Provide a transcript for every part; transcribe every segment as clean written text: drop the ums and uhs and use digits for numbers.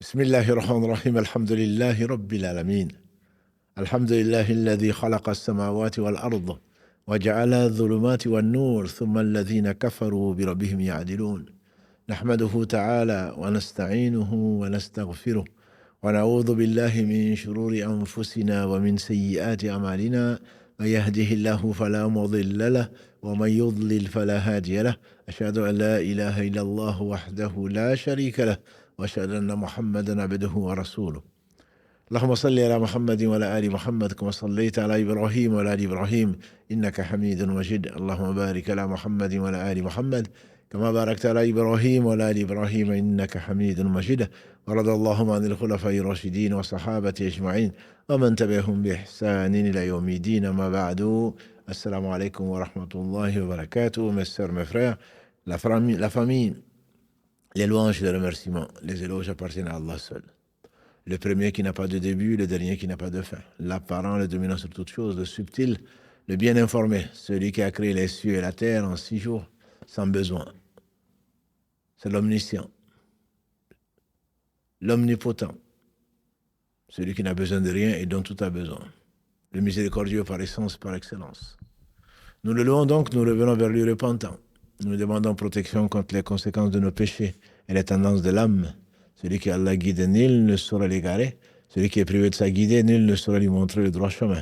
بسم الله الرحمن الرحيم الحمد لله رب العالمين الحمد لله الذي خلق السماوات والأرض وجعل الظلمات والنور ثم الذين كفروا بربهم يعدلون نحمده تعالى ونستعينه ونستغفره ونعوذ بالله من شرور أنفسنا ومن سيئات أعمالنا من يهده الله فلا مضل له ومن يضلل فلا هادي له أشهد أن لا إله إلا الله وحده لا شريك له وأشهد أن محمدا عبده ورسوله اللهم صل على محمد وعلى آل محمد كما صليت على إبراهيم وعلى آل إبراهيم إنك حميد مجيد اللهم بارك على محمد وعلى آل محمد كما باركت على إبراهيم وعلى آل إبراهيم إنك حميد مجيد ورضى اللهم عن الخلفاء الراشدين والصحابة أجمعين ومن تبعهم بإحسان إلى يوم الدين ما بعد السلام عليكم ورحمة الله وبركاته mes sœurs, mes frères, la famille, les louanges et les remerciements, les éloges appartiennent à Allah seul. Le premier qui n'a pas de début, le dernier qui n'a pas de fin. L'apparent, le dominant sur toutes choses, le subtil, le bien informé, celui qui a créé les cieux et la terre en 6 jours, sans besoin. C'est l'omniscient, l'omnipotent, celui qui n'a besoin de rien et dont tout a besoin. Le miséricordieux par essence, par excellence. Nous le louons donc, nous revenons vers lui repentant. Nous demandons protection contre les conséquences de nos péchés et les tendances de l'âme. Celui qui Allah guide, nul ne saura l'égarer. Celui qui est privé de sa guidée, nul ne saura lui montrer le droit chemin.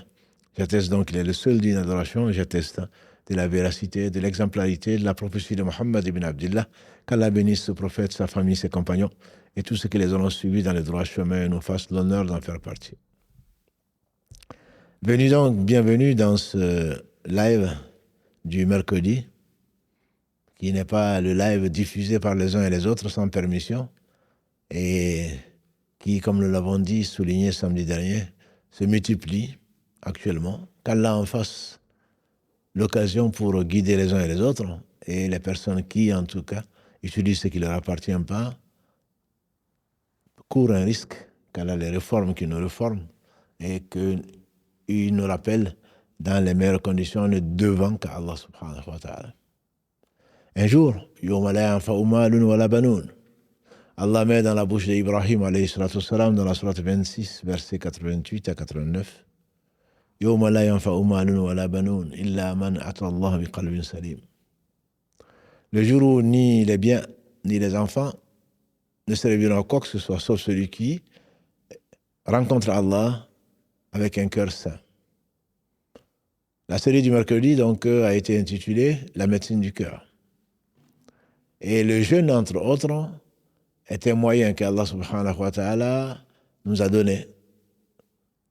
J'atteste donc qu'il est le seul digne d'adoration et j'atteste de la véracité, de l'exemplarité, de la prophétie de Muhammad ibn Abdillah. Qu'Allah bénisse ce prophète, sa famille, ses compagnons et tous ceux qui les auront suivis dans le droit chemin et nous fassent l'honneur d'en faire partie. Bienvenue dans ce live du mercredi, qui n'est pas le live diffusé par les uns et les autres sans permission, et qui, comme nous l'avons dit, souligné samedi dernier, se multiplie actuellement. Qu'Allah en fasse l'occasion pour guider les uns et les autres, et les personnes qui, en tout cas, utilisent ce qui ne leur appartient pas, courent un risque qu'Allah les réforme, qu'il nous réforme, et qu'il nous rappelle dans les meilleures conditions le devant qu'Allah subhanahu wa ta'ala. Un jour, yawma la yanfa'u malun wala banoun. Allah met dans la bouche d'Ibrahim alayhi salatu wassalam dans la sourate 26, versets 88 à 89. Yawma la yanfa'u malun wala banoun illa man ata Allah biqalbin salim. Le jour où ni les biens ni les enfants ne serviront à quoi que ce soit, sauf celui qui rencontre Allah avec un cœur sain. La série du mercredi donc a été intitulée La médecine du cœur. Et le jeûne, entre autres, est un moyen qu'Allah subhanahu wa ta'ala nous a donné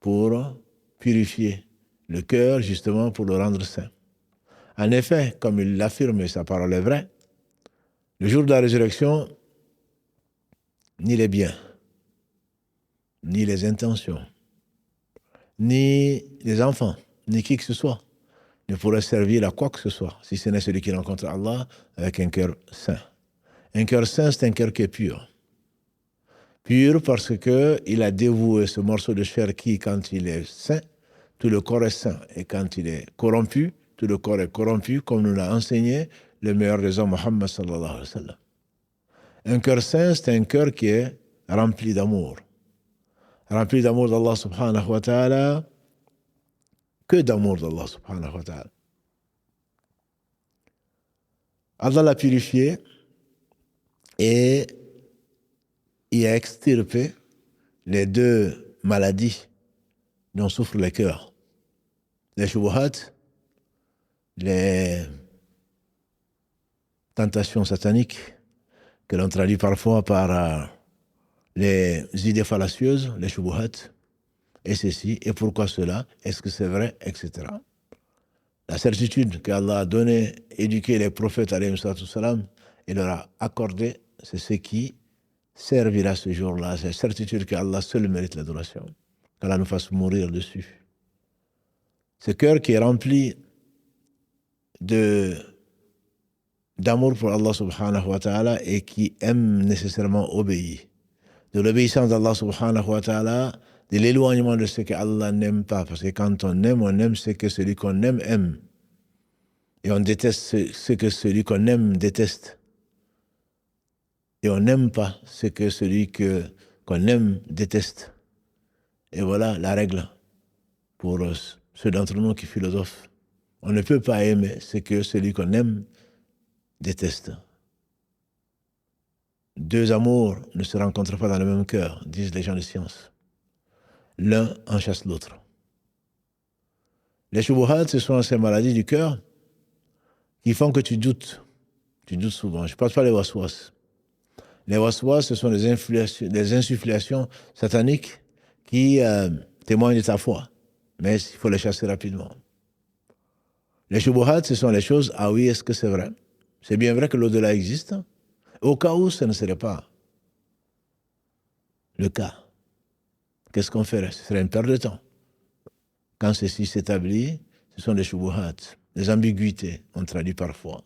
pour purifier le cœur, justement pour le rendre sain. En effet, comme il l'affirme et sa parole est vraie, le jour de la résurrection, ni les biens, ni les intentions, ni les enfants, ni qui que ce soit ne pourrait servir à quoi que ce soit, si ce n'est celui qui rencontre Allah avec un cœur sain. Un cœur sain, c'est un cœur qui est pur. Pur parce qu'il a dévoué ce morceau de chair qui, quand il est sain, tout le corps est sain. Et quand il est corrompu, tout le corps est corrompu, comme nous l'a enseigné le meilleur des hommes, Muhammad sallallahu alayhi wa sallam. Un cœur sain, c'est un cœur qui est rempli d'amour. Rempli d'amour d'Allah subhanahu wa ta'ala, que d'amour d'Allah subhanahu wa ta'ala. Allah l'a purifié et il a extirpé les 2 maladies dont souffrent les cœurs. Les shubuhat, les tentations sataniques, que l'on traduit parfois par les idées fallacieuses, les shubuhat, et ceci, et pourquoi cela, est-ce que c'est vrai, etc. La certitude qu'Allah a donnée, éduqué les prophètes, alayhi salam, et leur a accordé, c'est ce qui servira ce jour-là. C'est la certitude qu'Allah seul mérite l'adoration. Qu'Allah nous fasse mourir dessus. Ce cœur qui est rempli d'amour pour Allah subhanahu wa ta'ala et qui aime nécessairement obéir. De l'obéissance d'Allah subhanahu wa ta'ala, de l'éloignement de ce que Allah n'aime pas. Parce que quand on aime ce que celui qu'on aime. Et on déteste ce que celui qu'on aime déteste. Et on n'aime pas ce que celui qu'on aime déteste. Et voilà la règle pour ceux d'entre nous qui philosophent. On ne peut pas aimer ce que celui qu'on aime déteste. Deux amours ne se rencontrent pas dans le même cœur, disent les gens de science. L'un en chasse l'autre. Les shubuhat, ce sont ces maladies du cœur qui font que tu doutes. Tu doutes souvent. Je ne parle pas des waswas. Les waswas, ce sont des insufflations sataniques qui témoignent de ta foi. Mais il faut les chasser rapidement. Les shubuhat, ce sont les choses, ah oui, est-ce que c'est vrai? C'est bien vrai que l'au-delà existe. Au cas où ce ne serait pas le cas, qu'est-ce qu'on ferait? Ce serait une perte de temps. Quand ceci s'établit, ce sont des shubuhat, des ambiguïtés, on traduit parfois.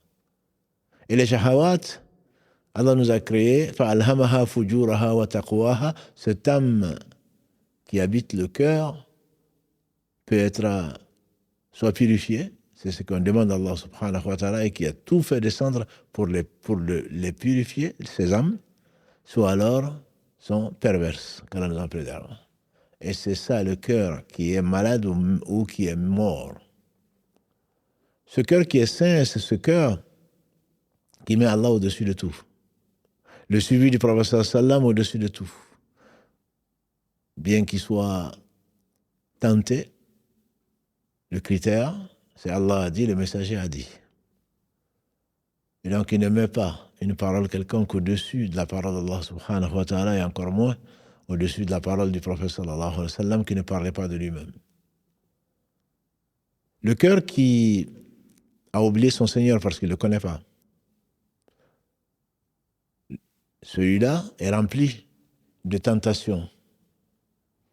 Et les shahawat, Allah nous a créé, fa'alhamaha fujuraha wa taqwaha, cette âme qui habite le cœur peut être soit purifiée, c'est ce qu'on demande à Allah subhanahu wa ta'ala et qui a tout fait descendre pour les purifier, ces âmes, soit alors sont perverses, qu'Allah nous en préserve. Et c'est ça le cœur qui est malade ou qui est mort. Ce cœur qui est saint, c'est ce cœur qui met Allah au-dessus de tout. Le suivi du prophète sallam au-dessus de tout. Bien qu'il soit tenté, le critère, c'est Allah a dit, le messager a dit. Et donc il ne met pas une parole quelconque au-dessus de la parole d'Allah subhanahu wa ta'ala et encore moins au-dessus de la parole du prophète sallallahu alayhi wa sallam qui ne parlait pas de lui-même. Le cœur qui a oublié son Seigneur parce qu'il ne le connaît pas, celui-là est rempli de tentations,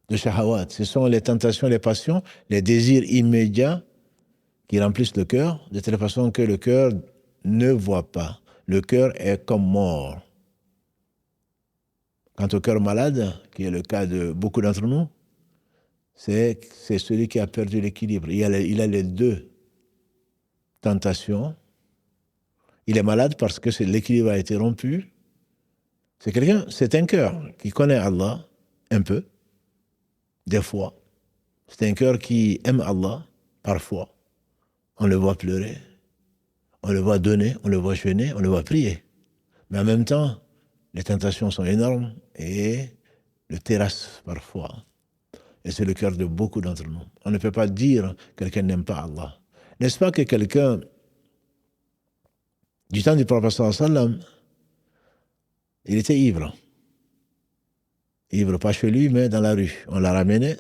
de shahawat. Ce sont les tentations, les passions, les désirs immédiats qui remplissent le cœur, de telle façon que le cœur ne voit pas. Le cœur est comme mort. Quant au cœur malade, qui est le cas de beaucoup d'entre nous, c'est celui qui a perdu l'équilibre. Il a les deux tentations. Il est malade parce que l'équilibre a été rompu. C'est un cœur qui connaît Allah un peu, des fois. C'est un cœur qui aime Allah, parfois. On le voit pleurer, on le voit donner, on le voit jeûner, on le voit prier. Mais en même temps, les tentations sont énormes et le terrassent parfois. Et c'est le cœur de beaucoup d'entre nous. On ne peut pas dire que quelqu'un n'aime pas Allah. N'est-ce pas que quelqu'un, du temps du prophète sallallahu alayhi wa sallam, il était ivre. Ivre pas chez lui, mais dans la rue. On l'a ramené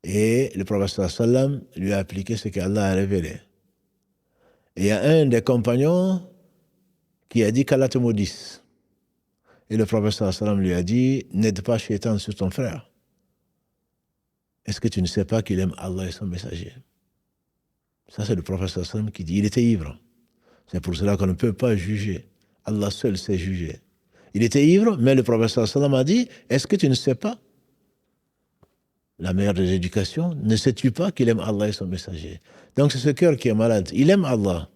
et le prophète sallallahu alayhi wa sallam lui a appliqué ce qu'Allah a révélé. Et il y a un des compagnons qui a dit qu'Allah te maudisse. Et le prophète sallallahu alayhi wa sallam lui a dit, n'aide pas Shaitan sur ton frère. Est-ce que tu ne sais pas qu'il aime Allah et son messager? Ça, c'est le prophète sallallahu alayhi wa sallam qui dit, il était ivre. C'est pour cela qu'on ne peut pas juger. Allah seul sait juger. Il était ivre, mais le prophète sallallahu alayhi wa sallam a dit, est-ce que tu ne sais pas? La meilleure des éducations, ne sais-tu pas qu'il aime Allah et son messager? Donc c'est ce cœur qui est malade. Il aime Allah.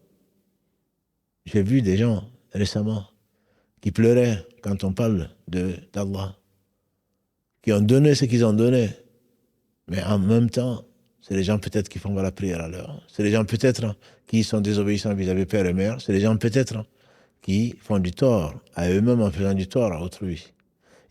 J'ai vu des gens récemment qui pleuraient quand on parle d'Allah, qui ont donné ce qu'ils ont donné. Mais en même temps, c'est les gens peut-être qui font la prière à l'heure. C'est les gens peut-être qui sont désobéissants vis-à-vis père et mère. C'est les gens peut-être qui font du tort à eux-mêmes en faisant du tort à autrui.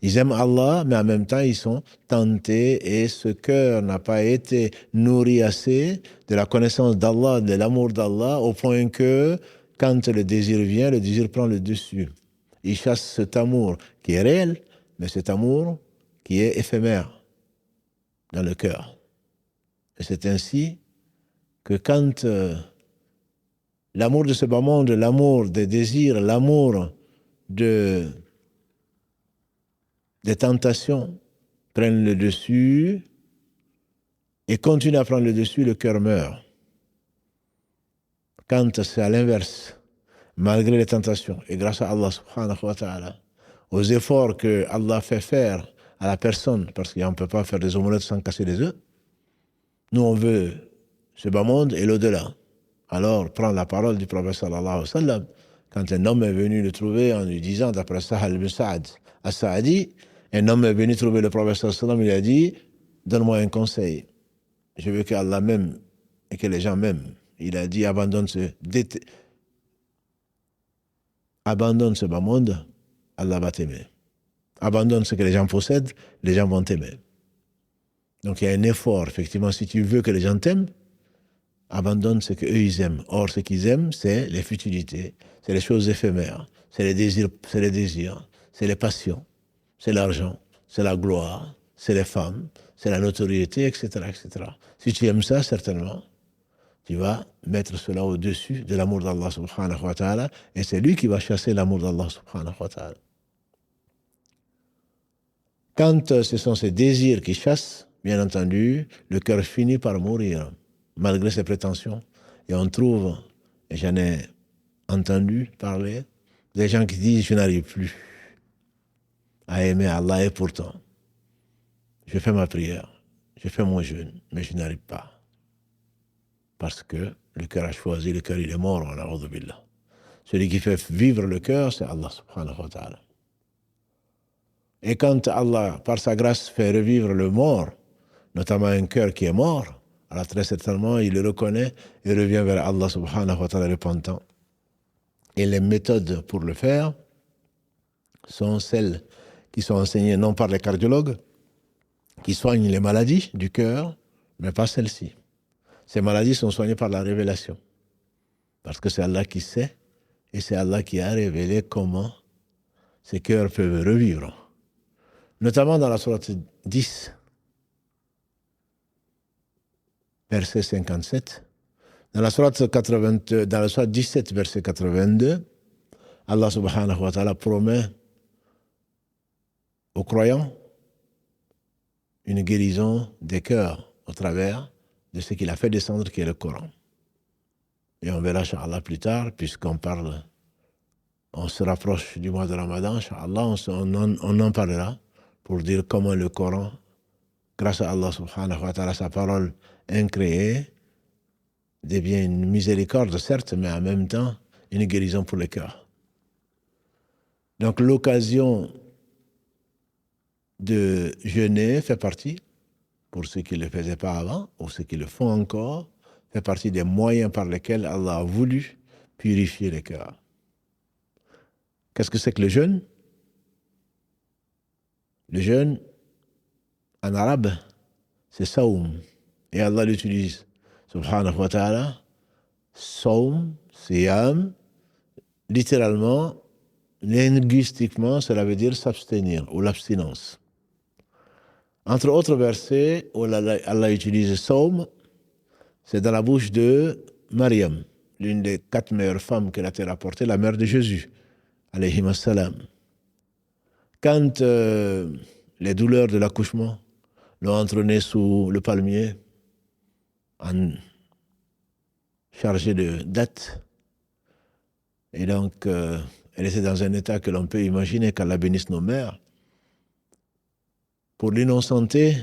Ils aiment Allah, mais en même temps, ils sont tentés et ce cœur n'a pas été nourri assez de la connaissance d'Allah, de l'amour d'Allah, au point que quand le désir vient, le désir prend le dessus. Ils chassent cet amour qui est réel, mais cet amour qui est éphémère dans le cœur. Et c'est ainsi que quand l'amour de ce bas monde, l'amour des désirs, l'amour des tentations prennent le dessus et continuent à prendre le dessus, le cœur meurt. Quand c'est à l'inverse, malgré les tentations, et grâce à Allah subhanahu wa ta'ala, aux efforts que Allah fait faire à la personne, parce qu'on ne peut pas faire des omelettes sans casser les œufs, nous on veut ce bas monde et l'au-delà. Alors, prends la parole du prophète sallallahu alayhi wa sallam, quand un homme est venu le trouver en lui disant, d'après Sahal ibn Sa'ad as-Sa'adi, Un homme est venu trouver le prophète sallallahu alayhi wa sallam, il a dit, donne-moi un conseil. Je veux qu'Allah m'aime et que les gens m'aiment. Il a dit, abandonne ce bas monde, Allah va t'aimer. Abandonne ce que les gens possèdent, les gens vont t'aimer. Donc il y a un effort, effectivement, si tu veux que les gens t'aiment, abandonne ce qu'eux ils aiment. Or, ce qu'ils aiment, c'est les futilités, c'est les choses éphémères, c'est les désirs, c'est les passions, c'est l'argent, c'est la gloire, c'est les femmes, c'est la notoriété, etc., etc. Si tu aimes ça, certainement, tu vas mettre cela au-dessus de l'amour d'Allah subhanahu wa ta'ala, et c'est lui qui va chasser l'amour d'Allah subhanahu wa ta'ala. Quand ce sont ces désirs qui chassent, bien entendu, le cœur finit par mourir, malgré ses prétentions. Et on trouve, et j'en ai entendu parler, des gens qui disent « je n'arrive plus à aimer Allah et pourtant, je fais ma prière, je fais mon jeûne, mais je n'arrive pas. » Parce que le cœur a choisi, le cœur il est mort, on a'udhu billah. Celui qui fait vivre le cœur, c'est Allah subhanahu wa ta'ala. Et quand Allah, par sa grâce, fait revivre le mort, notamment un cœur qui est mort, alors très certainement, il le reconnaît et revient vers Allah subhanahu wa ta'ala repentant. Et les méthodes pour le faire sont celles qui sont enseignées non par les cardiologues, qui soignent les maladies du cœur, mais pas celles-ci. Ces maladies sont soignées par la révélation. Parce que c'est Allah qui sait, et c'est Allah qui a révélé comment ces cœurs peuvent revivre. Notamment dans la sourate 10, verset 57. Dans la sourate 17, verset 82, Allah subhanahu wa ta'ala promet aux croyants une guérison des cœurs au travers de ce qu'il a fait descendre, qui est le Coran. Et on verra, Inch'Allah, plus tard, puisqu'on parle, on se rapproche du mois de Ramadan, Inch'Allah, on en parlera pour dire comment le Coran, grâce à Allah subhanahu wa ta'ala, sa parole incréée, devient une miséricorde, certes, mais en même temps, une guérison pour le cœur. Donc l'occasion de jeûner fait partie, pour ceux qui ne le faisaient pas avant, ou ceux qui le font encore, fait partie des moyens par lesquels Allah a voulu purifier les cœurs. Qu'est-ce que c'est que le jeûne? Le jeûne, en arabe, c'est saoum. Et Allah l'utilise, subhanahu wa ta'ala, saoum, siyam, littéralement, linguistiquement, cela veut dire s'abstenir ou l'abstinence. Entre autres versets où Allah utilise saoum, c'est dans la bouche de Mariam, l'une des 4 meilleures femmes que la terre a portées, la mère de Jésus, alayhi salam. Quand les douleurs de l'accouchement l'ont entraînée sous le palmier, chargée de dettes, et donc elle était dans un état que l'on peut imaginer, qu'Allah bénisse nos mères. Pour l'innocenté,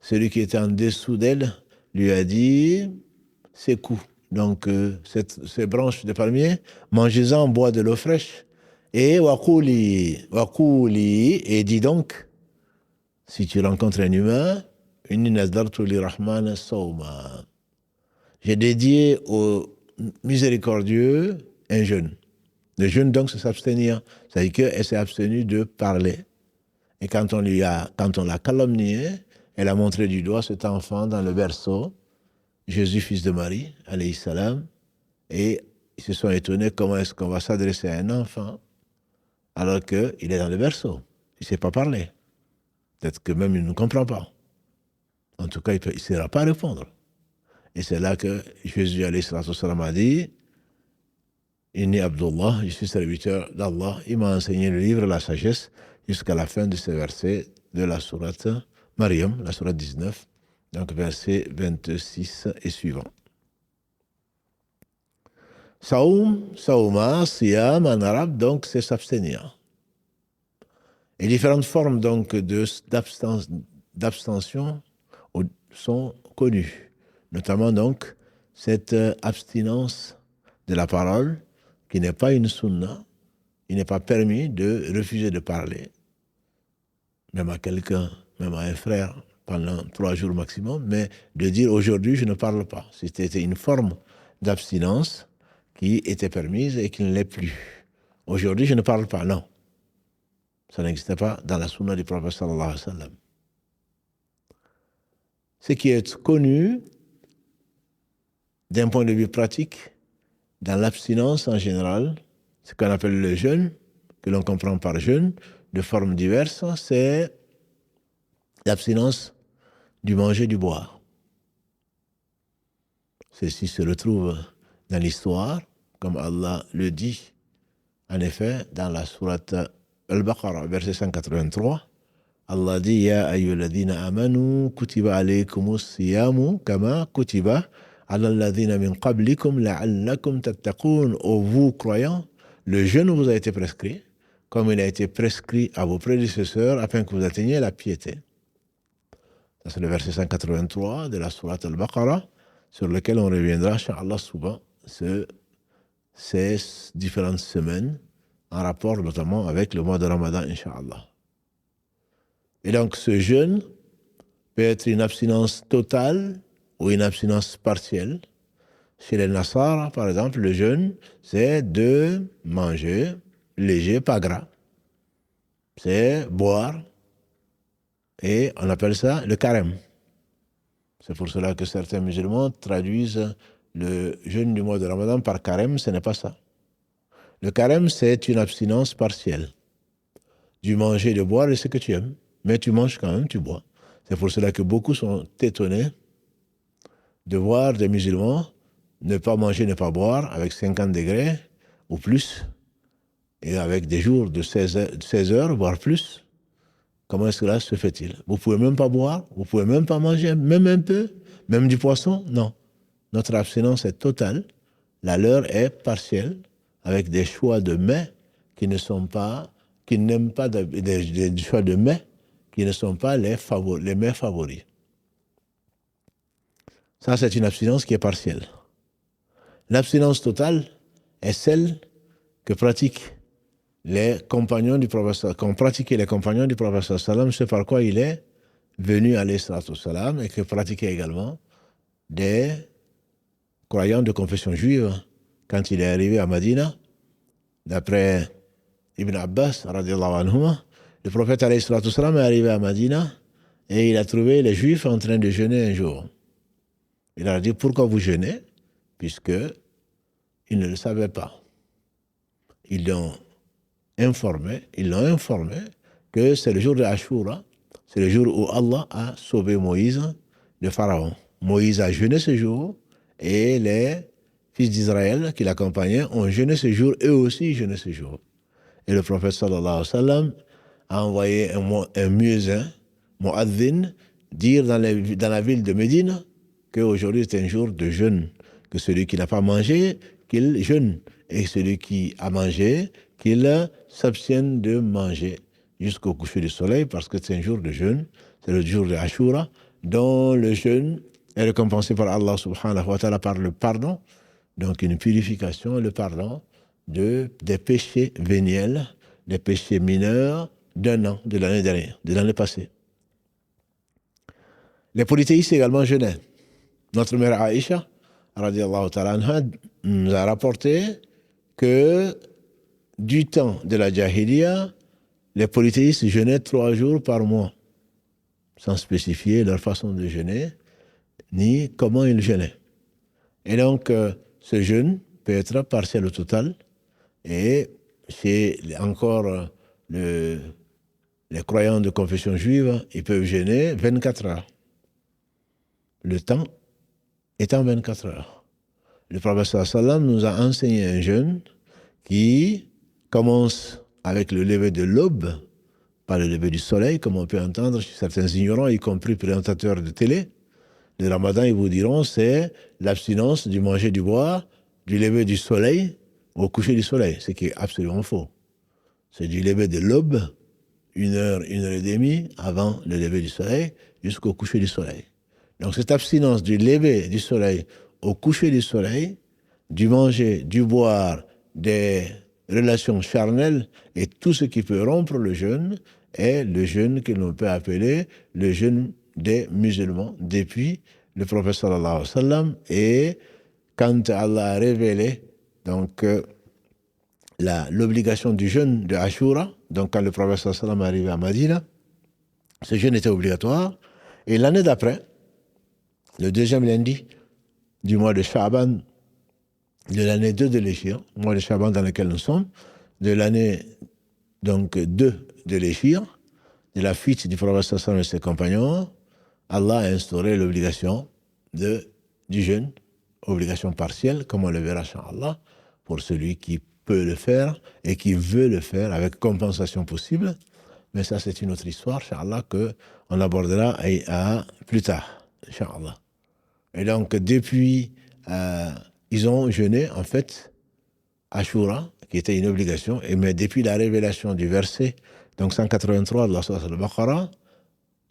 celui qui était en dessous d'elle lui a dit « ces coups, donc ces branches de palmier, mangez-en, bois de l'eau fraîche, et wakouli, et dis donc, si tu rencontres un humain, j'ai dédié au miséricordieux un jeûne. Le jeûne, donc, c'est s'abstenir. C'est-à-dire qu'elle s'est abstenue de parler. Et quand on l'a calomniée, elle a montré du doigt cet enfant dans le berceau, Jésus, fils de Marie, alayhi salam, et ils se sont étonnés comment est-ce qu'on va s'adresser à un enfant alors qu'il est dans le berceau. Il ne sait pas parler. Peut-être que même il ne comprend pas. En tout cas, il ne saura pas répondre. Et c'est là que Jésus, alayhi salam, a dit « Inni Abdullah, je suis serviteur d'Allah. Il m'a enseigné le livre, la sagesse, jusqu'à la fin de ce verset de la sourate Mariam, la sourate 19, donc verset 26 et suivant. Saoum, saouma, siyam en arabe, donc c'est s'abstenir. Et différentes formes donc d'abstention sont connues, notamment donc cette abstinence de la parole qui n'est pas une sunna. Il n'est pas permis de refuser de parler. même à quelqu'un, même à un frère, pendant 3 jours maximum, mais de dire aujourd'hui je ne parle pas. C'était une forme d'abstinence qui était permise et qui ne l'est plus. Aujourd'hui je ne parle pas, non. Ça n'existait pas dans la sunna du prophète sallallahu alayhi wa sallam. Ce qui est connu d'un point de vue pratique, dans l'abstinence en général, ce qu'on appelle le jeûne, que l'on comprend par jeûne, de formes diverses, c'est l'abstinence du manger, du boire. Ceci se retrouve dans l'histoire, comme Allah le dit, en effet, dans la sourate Al-Baqarah, verset 183, Allah dit « Ya ayyuhalladhina amanu kutiba alaykumus siyamu kama kutiba ala alladhina min qablikum la'allakum tattaqun » Ô vous croyants, le jeûne vous a été prescrit, comme il a été prescrit à vos prédécesseurs, afin que vous atteigniez la piété. Ça, c'est le verset 183 de la sourate Al-Baqarah, sur lequel on reviendra, inch'Allah, souvent, ces différentes semaines, en rapport notamment avec le mois de Ramadan, inch'Allah. Et donc, ce jeûne peut être une abstinence totale ou une abstinence partielle. Chez les Nassara, par exemple, le jeûne, c'est de manger léger, pas gras. C'est boire, et on appelle ça le carême. C'est pour cela que certains musulmans traduisent le jeûne du mois de Ramadan par carême, ce n'est pas ça. Le carême, c'est une abstinence partielle. Du manger, de boire et ce que tu aimes. Mais tu manges quand même, tu bois. C'est pour cela que beaucoup sont étonnés de voir des musulmans ne pas manger, ne pas boire avec 50 degrés ou plus, et avec des jours de 16 heures, voire plus. Comment est-ce que cela se fait-il? Vous ne pouvez même pas boire, vous ne pouvez même pas manger, même un peu, même du poisson? Non. Notre abstinence est totale, la leur est partielle, avec des choix de mets qui n'aiment pas des choix de mets qui ne sont pas les mets favoris. Ça, c'est une abstinence qui est partielle. L'abstinence totale est celle que pratiquent les compagnons du prophète, qu'ont pratiqué les compagnons du prophète sallam, ce par quoi il est venu alayhi salatu salam, et que pratiquaient également des croyants de confession juive. Quand il est arrivé à Madina, d'après Ibn Abbas, radiallahu anhuma, le prophète alayhi salatu salam est arrivé à Madina et il a trouvé les juifs en train de jeûner un jour. Il leur a dit, pourquoi vous jeûnez? Puisqu'ils ne le savaient pas. Ils l'ont informé que c'est le jour de Ashura, c'est le jour où Allah a sauvé Moïse de Pharaon. Moïse a jeûné ce jour et les fils d'Israël qui l'accompagnaient ont jeûné ce jour, eux aussi jeûné ce jour. Et le prophète sallallahu alayhi wa sallam a envoyé un muezzin, mu'adhin, dire dans la ville de Médine qu'aujourd'hui c'est un jour de jeûne, que celui qui n'a pas mangé, qu'il jeûne, et celui qui a mangé, qu'il s'abstienne de manger jusqu'au coucher du soleil, parce que c'est un jour de jeûne, c'est le jour de Ashura, dont le jeûne est récompensé par Allah subhanahu wa ta'ala par le pardon, donc une purification, le pardon des péchés véniels, des péchés mineurs d'un an, de l'année dernière, de l'année passée. Les polythéistes également jeûnaient. Notre mère Aïcha, radiallahu ta'ala anha, nous a rapporté que du temps de la Jahiliya, les polythéistes jeûnaient 3 jours par mois, sans spécifier leur façon de jeûner, ni comment ils jeûnaient. Et donc, ce jeûne peut être partiel ou total, et chez encore les croyants de confession juive, ils peuvent jeûner 24 heures. Le temps étant 24 heures. Le prophète sallallahu alayhi wa sallam nous a enseigné un jeûne qui commence avec le lever de l'aube, pas le lever du soleil, comme on peut entendre chez certains ignorants, y compris présentateurs de télé. Le ramadan, ils vous diront, c'est l'abstinence du manger, du boire, du lever du soleil au coucher du soleil, ce qui est absolument faux. C'est du lever de l'aube, 1 heure et demie avant le lever du soleil, jusqu'au coucher du soleil. Donc cette abstinence du lever du soleil au coucher du soleil, du manger, du boire, des relations charnelles et tout ce qui peut rompre le jeûne est le jeûne que l'on peut appeler le jeûne des musulmans depuis le prophète sallallahu alayhi wa sallam. Et quand Allah a révélé donc l'obligation du jeûne de Ashura, donc quand le prophète sallallahu alayhi wa sallam est arrivé à Madina, ce jeûne était obligatoire. Et l'année d'après, le deuxième lundi du mois de Sha'ban, de l'année 2 de l'Échir, mois de Sha'ban dans lequel nous sommes, de l'année donc 2 de l'Échir, de la fuite du prophète sallallahu alayhi wa sallam et ses compagnons, Allah a instauré l'obligation du jeûne, obligation partielle, comme on le verra, Inch'Allah, pour celui qui peut le faire et qui veut le faire avec compensation possible. Mais ça, c'est une autre histoire, Inch'Allah, qu'on abordera plus tard, Inch'Allah. Et donc, depuis, ils ont jeûné, en fait, Ashura, qui était une obligation, mais depuis la révélation du verset, donc 183 de la Sourate al-Baqarah,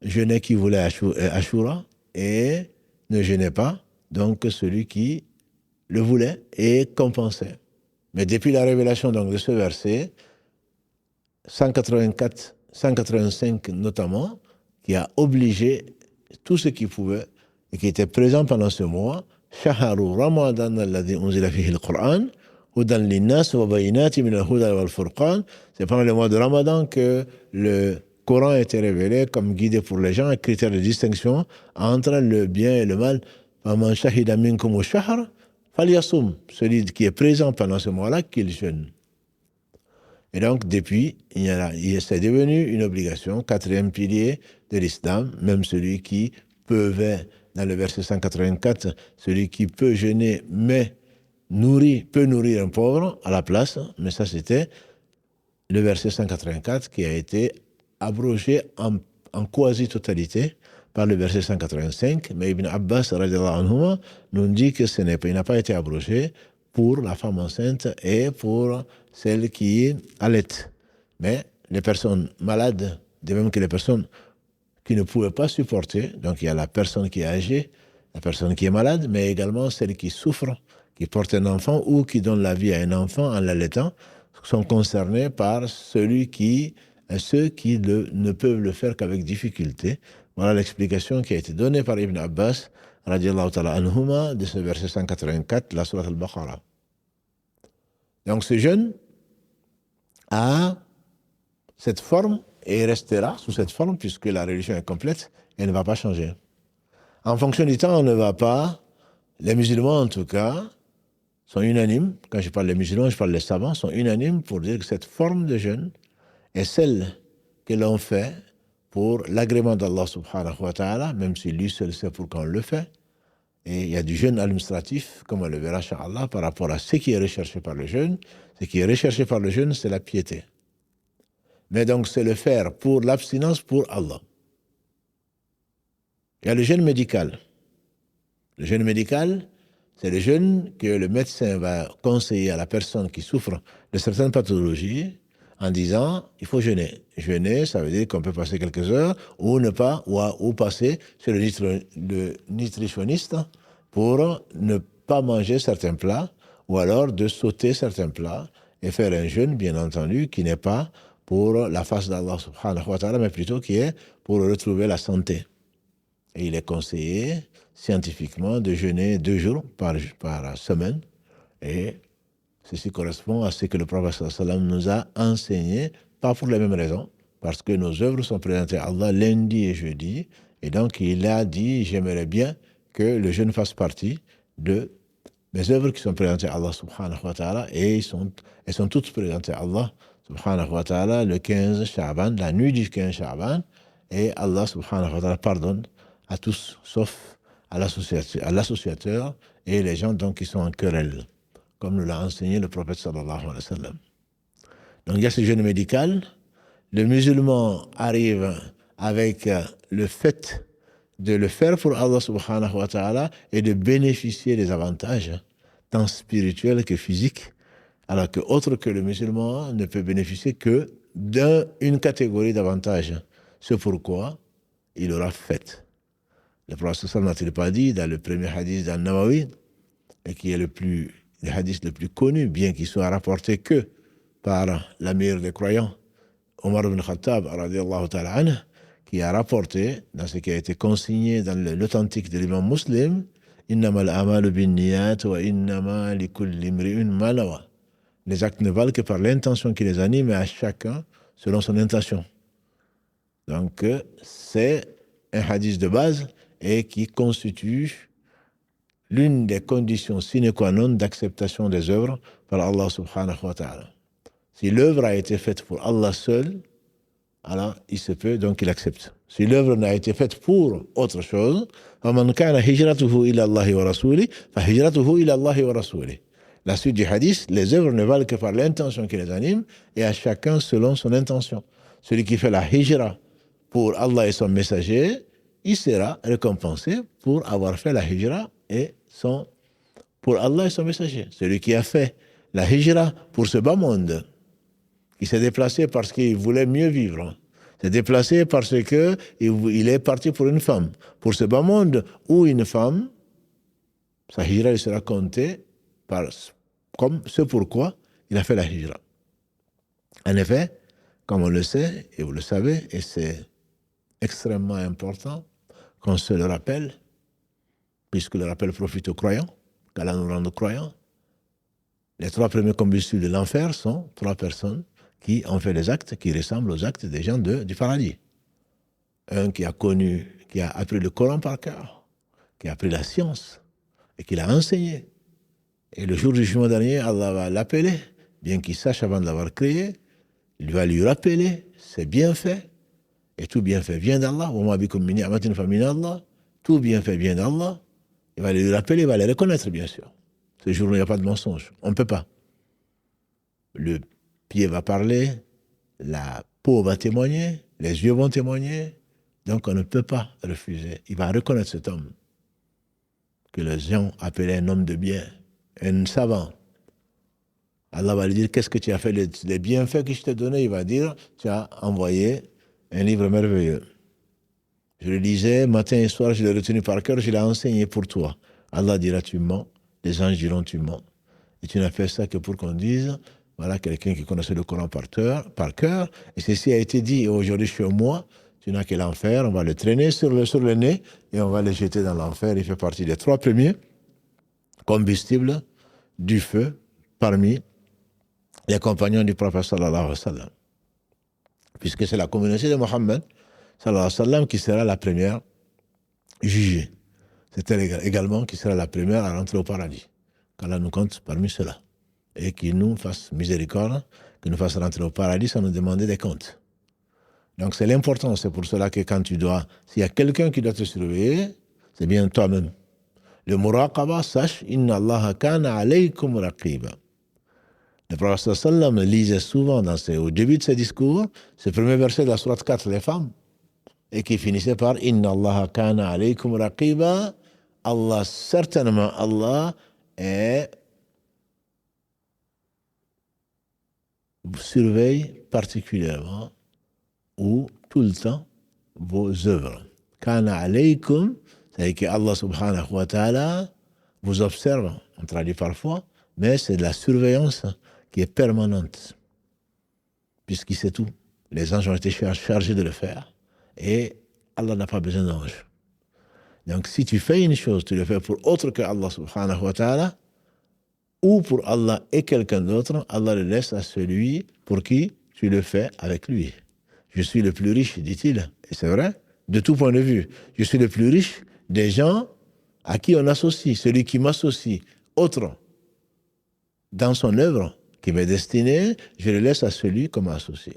jeûnait qui voulait Ashura et ne jeûnait pas, donc celui qui le voulait et compensait. Mais depuis la révélation donc, de ce verset, 184, 185 notamment, qui a obligé tous ceux qui pouvaient et qui étaient présents pendant ce mois, Shaharu Ramadan alladhi unzila fihi al-Qur'an, hudan linnas wa bayinati min al-huda wal furqan. C'est pendant le mois de Ramadan que le Coran a été révélé comme guide pour les gens, un critère de distinction entre le bien et le mal. Faman shahida minkum ash-shahr falyasum. Celui qui est présent pendant ce mois-là, qu'il jeûne. Et donc, depuis, c'est devenu une obligation, quatrième pilier de l'islam, même celui qui pouvait, dans le verset 184, celui qui peut jeûner, mais peut nourrir un pauvre à la place, mais ça c'était le verset 184 qui a été abrogé en quasi-totalité par le verset 185, mais Ibn Abbas radiallahu anhuma nous dit que il n'a pas été abrogé pour la femme enceinte et pour celle qui allait. Mais les personnes malades, de même que les personnes qui ne pouvaient pas supporter, donc il y a la personne qui est âgée, la personne qui est malade, mais également celle qui souffre, qui porte un enfant ou qui donne la vie à un enfant en l'allaitant, sont concernés par ceux qui ne peuvent le faire qu'avec difficulté. Voilà l'explication qui a été donnée par Ibn Abbas, radiallahu ta'ala anhuma, de ce verset 184, la sourate al-Baqarah. Donc ce jeûne a cette forme et restera sous cette forme puisque la religion est complète et ne va pas changer. En fonction du temps, on ne va pas, les musulmans en tout cas, sont unanimes, quand je parle des musulmans, je parle des savants, sont unanimes pour dire que cette forme de jeûne est celle que l'on fait pour l'agrément d'Allah subhanahu wa ta'ala, même si lui seul sait pourquoi on le fait. Et il y a du jeûne administratif, comme on le verra, Inch'Allah, par rapport à ce qui est recherché par le jeûne. Ce qui est recherché par le jeûne, c'est la piété. Mais donc, c'est le faire pour l'abstinence pour Allah. Il y a le jeûne médical. Le jeûne médical, c'est le jeûne que le médecin va conseiller à la personne qui souffre de certaines pathologies en disant il faut jeûner. Jeûner, ça veut dire qu'on peut passer quelques heures ou ne pas, ou passer chez le nutritionniste pour ne pas manger certains plats ou alors de sauter certains plats et faire un jeûne, bien entendu, qui n'est pas pour la face d'Allah subhanahu wa ta'ala, mais plutôt qui est pour retrouver la santé. Et il est conseillé scientifiquement de jeûner 2 jours par semaine. Et ceci correspond à ce que le prophète sallallahu alayhi wa sallam nous a enseigné, pas pour les mêmes raisons, parce que nos œuvres sont présentées à Allah lundi et jeudi. Et donc il a dit, j'aimerais bien que le jeûne fasse partie de mes œuvres qui sont présentées à Allah subhanahu wa ta'ala. Et elles sont toutes présentées à Allah subhanahu wa ta'ala le 15 Sha'ban, la nuit du 15 Sha'ban. Et Allah subhanahu wa ta'ala pardonne à tous, sauf à l'associateur et les gens donc qui sont en querelle, comme nous l'a enseigné le prophète sallallahu alayhi wa sallam. Donc il y a ce jeûne médical. Le musulman arrive avec le fait de le faire pour Allah subhanahu wa ta'ala et de bénéficier des avantages, tant spirituels que physiques, alors que autre que le musulman ne peut bénéficier que d'une catégorie d'avantages. C'est pourquoi il aura fait. Le prophète sallallahu alayhi wa sallam n'a-t-il pas dit dans le premier hadith d'An-Nawawi, et qui est le hadith le plus connu, bien qu'il soit rapporté que par la meilleure des croyants, Omar ibn Khattab, radiallahu ta'ala anhu, qui a rapporté, dans ce qui a été consigné dans l'authentique de l'imam Muslim, Innama al-amalu bin niyat wa innama li kulli imri'un ma nawa. Les actes ne valent que par l'intention qui les anime et à chacun selon son intention. Donc, c'est un hadith de base et qui constitue l'une des conditions sine qua non d'acceptation des œuvres par Allah subhanahu wa ta'ala. Si l'œuvre a été faite pour Allah seul, alors il se peut donc qu'il accepte. Si l'œuvre n'a été faite pour autre chose, فَمَنْ كَانَ هِجْرَتُهُ إِلَى اللَّهِ وَرَسُولِهِ فَهِجْرَتُهُ إِلَى اللَّهِ وَرَسُولِهِ. La suite du hadith, les œuvres ne valent que par l'intention qui les anime et à chacun selon son intention. Celui qui fait la hijra pour Allah et son messager, il sera récompensé pour avoir fait la hijra pour Allah et son messager. Celui qui a fait la hijra pour ce bas monde, qui s'est déplacé parce qu'il voulait mieux vivre, s'est déplacé parce qu'il est parti pour une femme. Pour ce bas monde où une femme, sa hijra sera comptée comme ce pourquoi il a fait la hijra. En effet, comme on le sait, et vous le savez, et c'est extrêmement important qu'on se le rappelle, puisque le rappel profite aux croyants, qu'Allah nous rende croyants. Les 3 premiers combustibles de l'enfer sont 3 personnes qui ont fait des actes qui ressemblent aux actes des gens du paradis. Un qui a appris le Coran par cœur, qui a appris la science et qui l'a enseigné. Et le jour du jugement dernier, Allah va l'appeler, bien qu'il sache avant de l'avoir créé, il va lui rappeler ses bienfaits. Et tout bienfait vient d'Allah. Tout bienfait vient d'Allah. Il va lui rappeler, il va les reconnaître, bien sûr. Ce jour-là, il n'y a pas de mensonge. On ne peut pas. Le pied va parler, la peau va témoigner, les yeux vont témoigner. Donc, on ne peut pas refuser. Il va reconnaître cet homme que les gens appelaient un homme de bien, un savant. Allah va lui dire, qu'est-ce que tu as fait, les bienfaits que je t'ai donnés? Il va dire, tu as envoyé un livre merveilleux. Je le lisais matin et soir, je l'ai retenu par cœur, je l'ai enseigné pour toi. Allah dira, tu mens. Les anges diront, tu mens. Et tu n'as fait ça que pour qu'on dise, voilà quelqu'un qui connaissait le Coran par cœur. Et ceci a été dit, et aujourd'hui chez moi, tu n'as que l'enfer, on va le traîner sur le nez et on va le jeter dans l'enfer. Il fait partie des 3 premiers combustibles du feu parmi les compagnons du prophète sallallahu alayhi wa sallam. Puisque c'est la communauté de Mohammed sallallahu alayhi wa sallam qui sera la première jugée. C'est elle également qui sera la première à rentrer au paradis. Qu'Allah nous compte parmi ceux-là. Et qu'il nous fasse miséricorde, qu'il nous fasse rentrer au paradis sans nous demander des comptes. Donc c'est l'important, c'est pour cela que quand s'il y a quelqu'un qui doit te surveiller, c'est bien toi-même. Le muraqaba, sache, inna Allah kana alaykum raqiba. Le prophète sallam lisait souvent au début de ses discours, ce premier verset de la sourate 4, les femmes, et qui finissait par inna Allah kana alaykum raqiba. Allah, certainement, Allah surveille particulièrement ou tout le temps vos œuvres. Kana alaykum, c'est-à-dire que Allah subhanahu wa ta'ala vous observe, on traduit parfois, mais c'est de la surveillance qui est permanente, puisqu'il sait tout. Les anges ont été chargés de le faire, et Allah n'a pas besoin d'anges. Donc si tu fais une chose, tu le fais pour autre que Allah subhanahu wa ta'ala, ou pour Allah et quelqu'un d'autre, Allah le laisse à celui pour qui tu le fais avec lui. Je suis le plus riche, dit-il, et c'est vrai, de tout point de vue. Je suis le plus riche des gens à qui on associe. Celui qui m'associe autre dans son œuvre qui m'est destinée, je le laisse à celui qu'on m'a associé.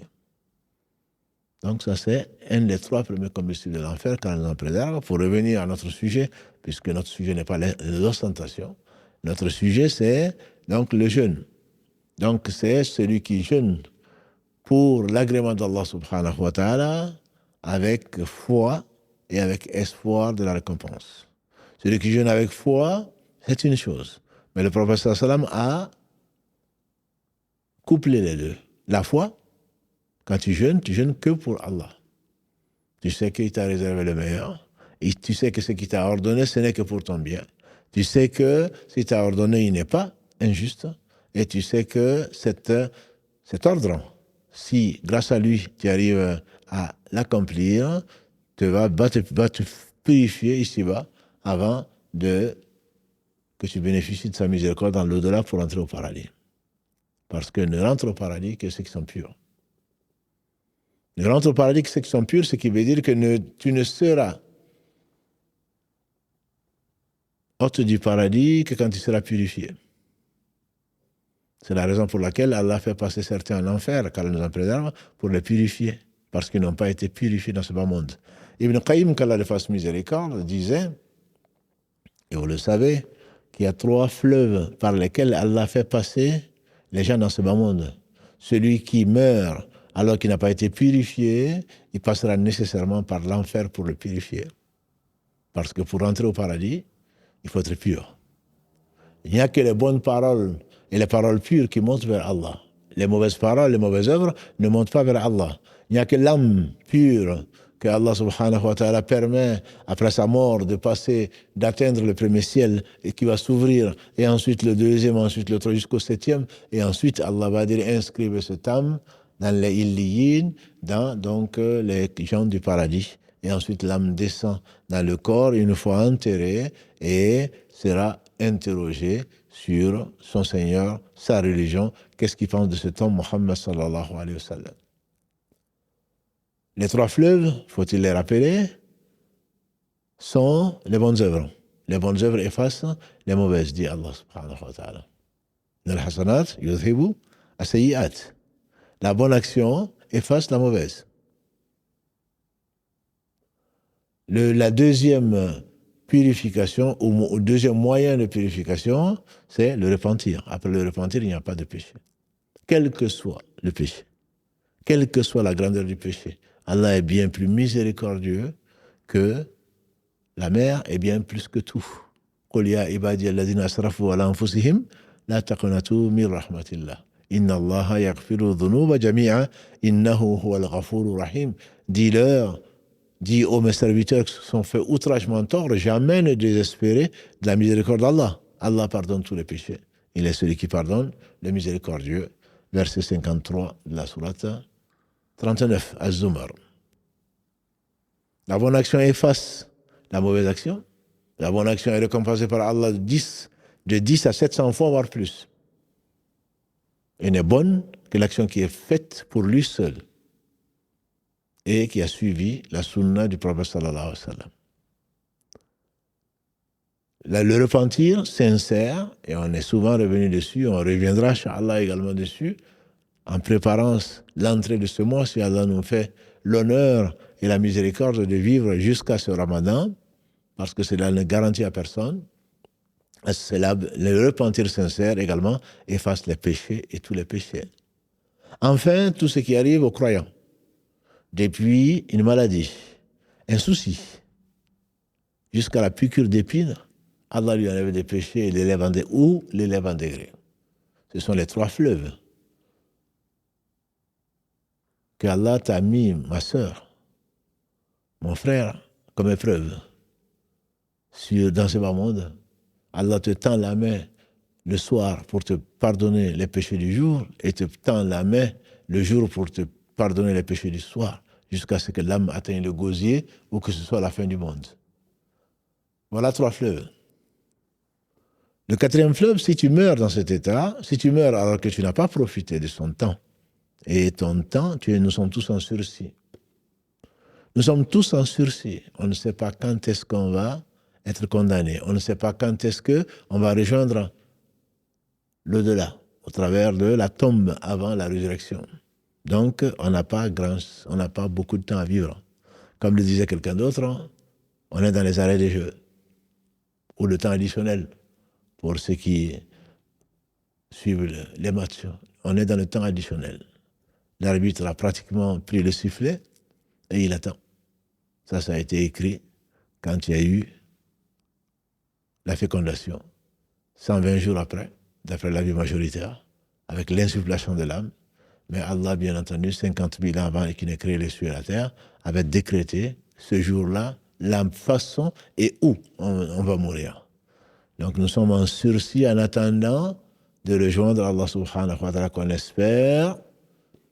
Donc ça, c'est un des 3 premiers combustibles de l'enfer quand on en préserve. Pour revenir à notre sujet, puisque notre sujet n'est pas l'ostentation, notre sujet, c'est donc le jeûne. Donc c'est celui qui jeûne pour l'agrément d'Allah subhanahu wa ta'ala avec foi et avec espoir de la récompense. Celui qui jeûne avec foi, c'est une chose. Mais le prophète sallam a couplé les deux. La foi, quand tu jeûnes que pour Allah. Tu sais qu'il t'a réservé le meilleur. Et tu sais que ce qu'il t'a ordonné, ce n'est que pour ton bien. Tu sais que ce qu'il t'a ordonné, il n'est pas injuste. Et tu sais que cet ordre, si grâce à lui, tu arrives à l'accomplir, va te purifier ici-bas avant que tu bénéficies de sa miséricorde dans l'au-delà pour entrer au paradis. Parce que ne rentre au paradis que ceux qui sont purs. Ne rentre au paradis que ceux qui sont purs, ce qui veut dire que tu ne seras hôte du paradis que quand tu seras purifié. C'est la raison pour laquelle Allah fait passer certains en enfer, car il nous en préserve, pour les purifier, parce qu'ils n'ont pas été purifiés dans ce bas monde. Ibn Qayyim, qu'Allah le fasse miséricorde, disait, et vous le savez, qu'il y a 3 fleuves par lesquels Allah fait passer les gens dans ce bas monde. Celui qui meurt alors qu'il n'a pas été purifié, il passera nécessairement par l'enfer pour le purifier. Parce que pour entrer au paradis, il faut être pur. Il n'y a que les bonnes paroles et les paroles pures qui montent vers Allah. Les mauvaises paroles, les mauvaises œuvres ne montent pas vers Allah. Il n'y a que l'âme pure que Allah subhanahu wa ta'ala permet, après sa mort, d'atteindre le premier ciel et qui va s'ouvrir, et ensuite le deuxième, ensuite le troisième, jusqu'au 7e, et ensuite Allah va dire inscrivez cette âme dans les illiyin, dans donc les gens du paradis. Et ensuite l'âme descend dans le corps une fois enterrée et sera interrogée sur son Seigneur, sa religion, qu'est-ce qu'il pense de cet homme, Muhammad sallallahu alayhi wa sallam. Les 3 fleuves, faut-il les rappeler, sont les bonnes œuvres. Les bonnes œuvres effacent les mauvaises, dit Allah subhanahu wa ta'ala. Al-hasanat yudhibu as-sayyi'at. La bonne action efface la mauvaise. La deuxième purification, ou deuxième moyen de purification, c'est le repentir. Après le repentir, il n'y a pas de péché. Quel que soit le péché, quelle que soit la grandeur du péché, Allah est bien plus miséricordieux que la mer est bien plus que tout. قُلْ يَا عِبَادِيَ الَّذِينَ أَسْرَفُوا عَلَى أَنفُسِهِمْ لَا تَقْنَطُوا مِنْ رَحْمَةِ اللَّهِ إِنَّ اللَّهَ يَغْفِرُ الذُّنُوبَ جَمِيعًا إِنَّهُ هُوَ الْغَفُورُ الرَّحِيمُ. Dis aux mes serviteurs qui se sont fait outragement tort, jamais ne désespérez de la miséricorde d'Allah. Allah pardonne tous les péchés. Il est celui qui pardonne, le miséricordieux. Verset 53 de la sourate 39, Az-Zumar. La bonne action efface la mauvaise action. La bonne action est récompensée par Allah de 10 à 700 fois, voire plus. Elle n'est bonne que l'action qui est faite pour lui seul et qui a suivi la sunna du prophète sallallahu alayhi wa sallam. Le repentir sincère, et on est souvent revenu dessus, on reviendra, Inch'Allah, également dessus, en préparant l'entrée de ce mois, si Allah nous fait l'honneur et la miséricorde de vivre jusqu'à ce Ramadan, parce que cela ne garantit à personne. Le repentir sincère également efface les péchés et tous les péchés. Enfin, tout ce qui arrive aux croyants, depuis une maladie, un souci, jusqu'à la piqûre d'épine, Allah lui enlève des péchés et l'élève en degré. Ce sont les 3 fleuves que Allah t'a mis, ma sœur, mon frère, comme épreuve. Dans ce bas monde, Allah te tend la main le soir pour te pardonner les péchés du jour et te tend la main le jour pour te pardonner les péchés du soir, jusqu'à ce que l'âme atteigne le gosier ou que ce soit la fin du monde. Voilà 3 fleuves. Le 4e fleuve, si tu meurs dans cet état, si tu meurs alors que tu n'as pas profité de son temps, et ton temps, nous sommes tous en sursis. Nous sommes tous en sursis. On ne sait pas quand est-ce qu'on va être condamné. On ne sait pas quand est-ce qu'on va rejoindre l'au-delà, au travers de la tombe avant la résurrection. Donc, on n'a pas beaucoup de temps à vivre. Comme le disait quelqu'un d'autre, on est dans les arrêts des jeux, ou le temps additionnel, pour ceux qui suivent les matchs. On est dans le temps additionnel. L'arbitre a pratiquement pris le sifflet et il attend. Ça a été écrit quand il y a eu la fécondation. 120 jours après, d'après l'avis majoritaire, avec l'insufflation de l'âme. Mais Allah, bien entendu, 50 000 ans avant qu'il n'ait créé les cieux et la terre, avait décrété ce jour-là, la façon et où on va mourir. Donc nous sommes en sursis en attendant de rejoindre Allah subhanahu wa ta'ala qu'on espère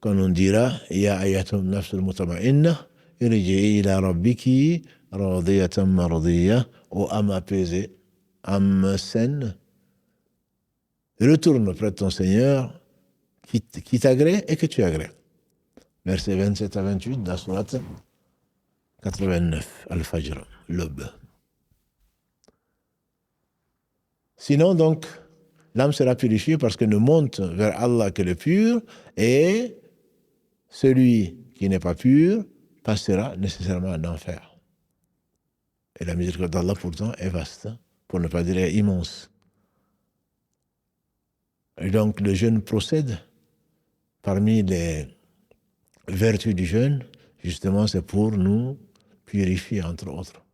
quand on dira Ya ayatum nafsul mutama'inna, irji'i ila rabbiki radiyatan mardiya, ô âme apaisée, âme saine, retourne près de ton Seigneur qui t'agrée et que tu agrées. Versets 27 à 28 dans la sourate 89, Al-Fajr, l'aube. Sinon, donc, l'âme sera purifiée parce qu'elle ne monte vers Allah que le pur, et celui qui n'est pas pur passera nécessairement en enfer. Et la miséricorde d'Allah, pourtant, est vaste, pour ne pas dire immense. Et donc, le jeûne procède. Parmi les vertus du jeûne, justement, c'est pour nous purifier, entre autres.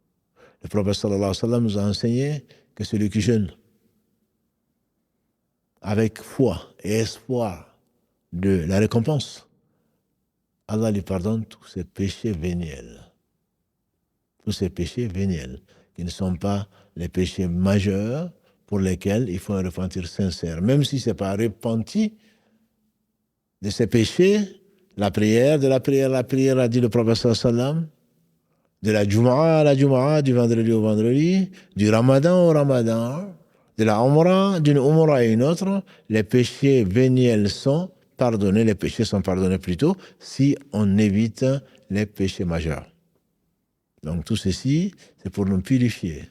Le prophète sallallahu alayhi wa sallam nous a enseigné que celui qui jeûne avec foi et espoir de la récompense, Allah lui pardonne tous ses péchés véniels. Tous ses péchés véniels, qui ne sont pas les péchés majeurs pour lesquels il faut un repentir sincère. Même si ce n'est pas repenti de ses péchés, la prière, a dit le prophète sallallahu alayhi wa sallam, de la Jumu'ah à la Jumu'ah, du vendredi au vendredi, du Ramadan au Ramadan, de la Umrah, d'une Umrah à une autre, les péchés véniels sont pardonnés, les péchés sont pardonnés plutôt si on évite les péchés majeurs. Donc tout ceci, c'est pour nous purifier.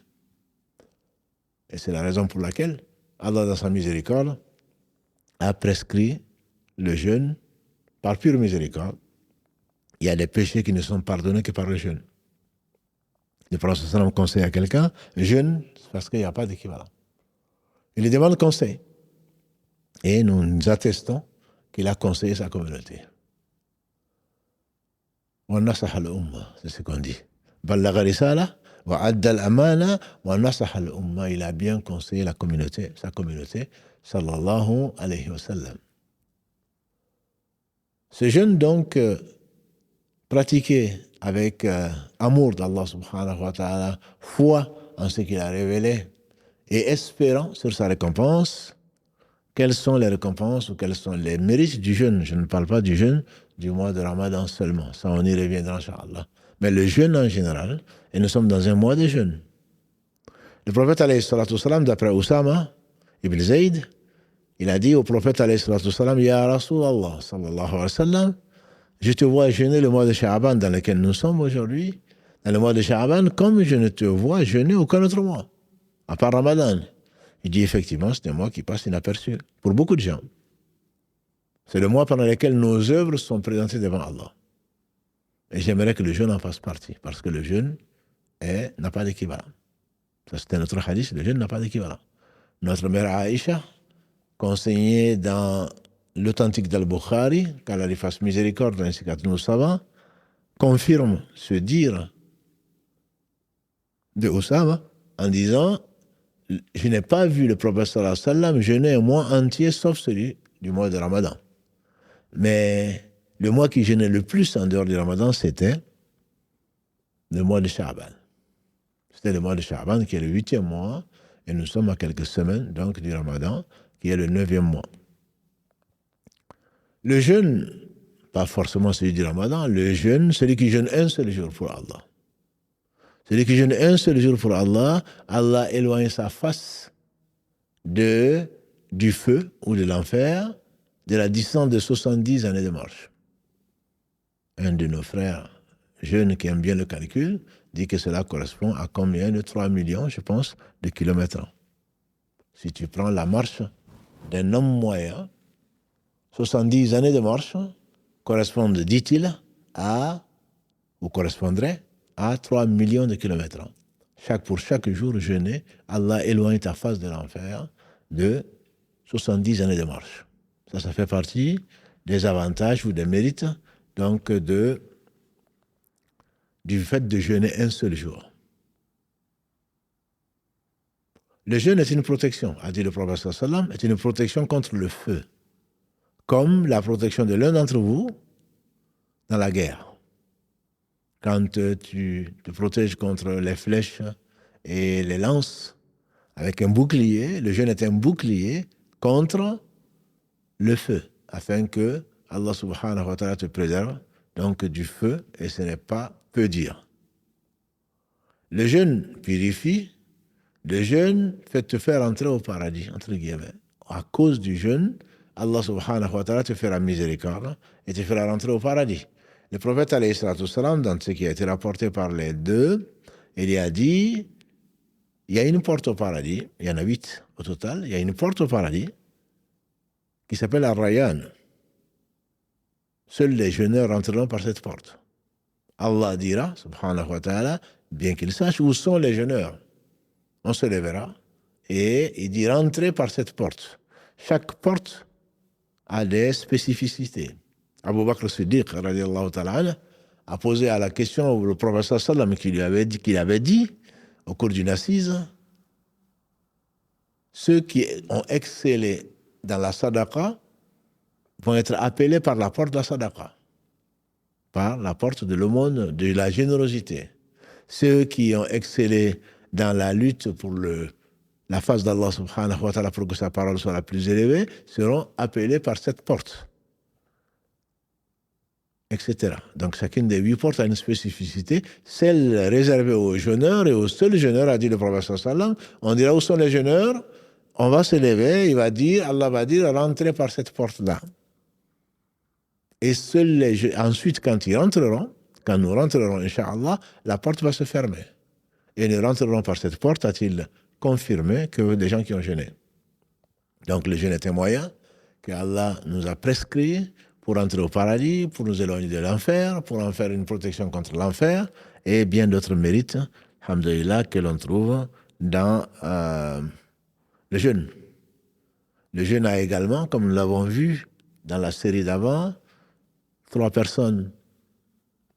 Et c'est la raison pour laquelle Allah, dans sa miséricorde, a prescrit le jeûne par pure miséricorde. Il y a des péchés qui ne sont pardonnés que par le jeûne. Le prophète sallallahu alayhi wa sallam conseille à quelqu'un, jeûne parce qu'il n'y a pas d'équivalent. Il lui demande conseil. Et nous attestons qu'il a conseillé sa communauté. C'est ce qu'on dit. Il a bien conseillé la communauté, sa communauté, sallallahu alayhi wa sallam. Ce jeûne donc pratiqué avec amour d'Allah subhanahu wa ta'ala, foi en ce qu'il a révélé et espérant sur sa récompense. Quelles sont les récompenses ou quels sont les mérites du jeûne? Je ne parle pas du jeûne du mois de Ramadan seulement, ça on y reviendra inchallah. Mais le jeûne en général, et nous sommes dans un mois de jeûne. Le prophète alayhi salatu wassalam, d'après Oussama ibn Zayd, il a dit au prophète alayhi salatu wassalam, Ya Rasulallah sallallahu alayhi wa sallam, je te vois jeûner le mois de Sha'aban dans lequel nous sommes aujourd'hui, dans le mois de Sha'aban, comme je ne te vois jeûner aucun autre mois, à part Ramadan. Il dit effectivement, c'est un mois qui passe inaperçu pour beaucoup de gens. C'est le mois pendant lequel nos œuvres sont présentées devant Allah. Et j'aimerais que le jeûne en fasse partie, parce que le jeûne n'a pas d'équivalent. Ça, c'est un autre hadith, le jeûne n'a pas d'équivalent. Notre mère Aïcha, conseillée dans l'authentique d'Al-Bukhari, qu'Allah lui fasse miséricorde ainsi qu'à tous nos savants, confirme ce dire de Oussama en disant je n'ai pas vu le prophète sallallahu alayhi wa sallam jeûner un mois entier sauf celui du mois de Ramadan. Mais le mois qui jeûnait le plus en dehors du Ramadan, c'était le mois de Sha'aban. C'était le mois de Sha'aban qui est le 8e mois et nous sommes à quelques semaines donc du Ramadan qui est le 9e mois. Le jeûne, pas forcément celui du Ramadan, le jeûne, celui qui jeûne un seul jour pour Allah. Celui qui jeûne un seul jour pour Allah, Allah éloigne sa face du feu ou de l'enfer, de la distance de 70 années de marche. Un de nos frères jeunes qui aime bien le calcul dit que cela correspond à combien de 3 millions, je pense, de kilomètres. Si tu prends la marche d'un homme moyen, 70 années de marche correspondent, dit-il, correspondraient à 3 millions de kilomètres. Pour chaque jour jeûné, Allah éloigne ta face de l'enfer de 70 années de marche. Ça fait partie des avantages ou des mérites donc du fait de jeûner un seul jour. Le jeûne est une protection, a dit le prophète sallallahu alayhi wa sallam, est une protection contre le feu, comme la protection de l'un d'entre vous dans la guerre. Quand tu te protèges contre les flèches et les lances avec un bouclier, le jeûne est un bouclier contre le feu, afin que Allah subhanahu wa ta'ala te préserve donc du feu, et ce n'est pas peu dire. Le jeûne purifie, le jeûne fait te faire entrer au paradis, entre guillemets. À cause du jeûne, Allah subhanahu wa ta'ala te fera miséricorde et te fera rentrer au paradis. Le prophète, alayhi salatu wassalam, dans ce qui a été rapporté par les deux, il a dit, il y a une porte au paradis, il y en a 8 au total, il y a une porte au paradis qui s'appelle Ar-Rayyan. Seuls les jeûneurs rentreront par cette porte. Allah dira, subhanahu wa ta'ala, bien qu'il sache où sont les jeûneurs. On se lèvera et il dit rentrez par cette porte. Chaque porte a des spécificités. Abu Bakr Siddiq radiallahu ta'ala a posé à la question au professeur sallam qui lui avait dit au cours d'une assise, ceux qui ont excellé dans la sadaqa vont être appelés par la porte de la sadaqa, par la porte de l'aumône, de la générosité. Ceux qui ont excellé dans la lutte pour la face d'Allah subhanahu wa ta'ala pour que sa parole soit la plus élevée seront appelés par cette porte, etc. Donc chacune des 8 portes a une spécificité. Celle réservée aux jeûneurs et aux seuls jeûneurs, a dit le prophète sallam. On dira où sont les jeûneurs, on va se lever, Allah va dire rentrez par cette porte-là. Et ensuite, quand nous rentrerons, Inch'Allah, la porte va se fermer. Et nous rentrerons par cette porte, a-t-il confirmé, que des gens qui ont jeûné. Donc le jeûne est un moyen que Allah nous a prescrit pour entrer au paradis, pour nous éloigner de l'enfer, pour en faire une protection contre l'enfer, et bien d'autres mérites, alhamdoulilah, que l'on trouve dans le jeûne. Le jeûne a également, comme nous l'avons vu dans la série d'avant, 3 personnes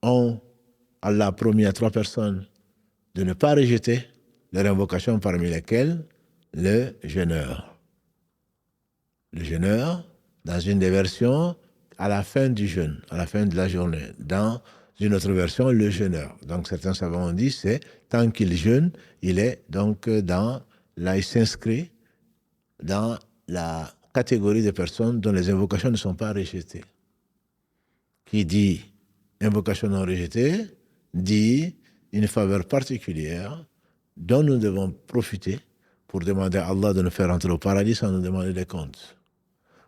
Allah a promis à 3 personnes de ne pas rejeter leur invocation, parmi lesquelles le jeûneur. Le jeûneur, dans une des versions, à la fin du jeûne, à la fin de la journée. Dans une autre version, le jeûneur. Donc certains savants ont dit, c'est tant qu'il jeûne, il est donc il s'inscrit dans la catégorie de personnes dont les invocations ne sont pas rejetées. Qui dit invocation non rejetée, dit une faveur particulière dont nous devons profiter pour demander à Allah de nous faire entrer au paradis sans nous demander des comptes.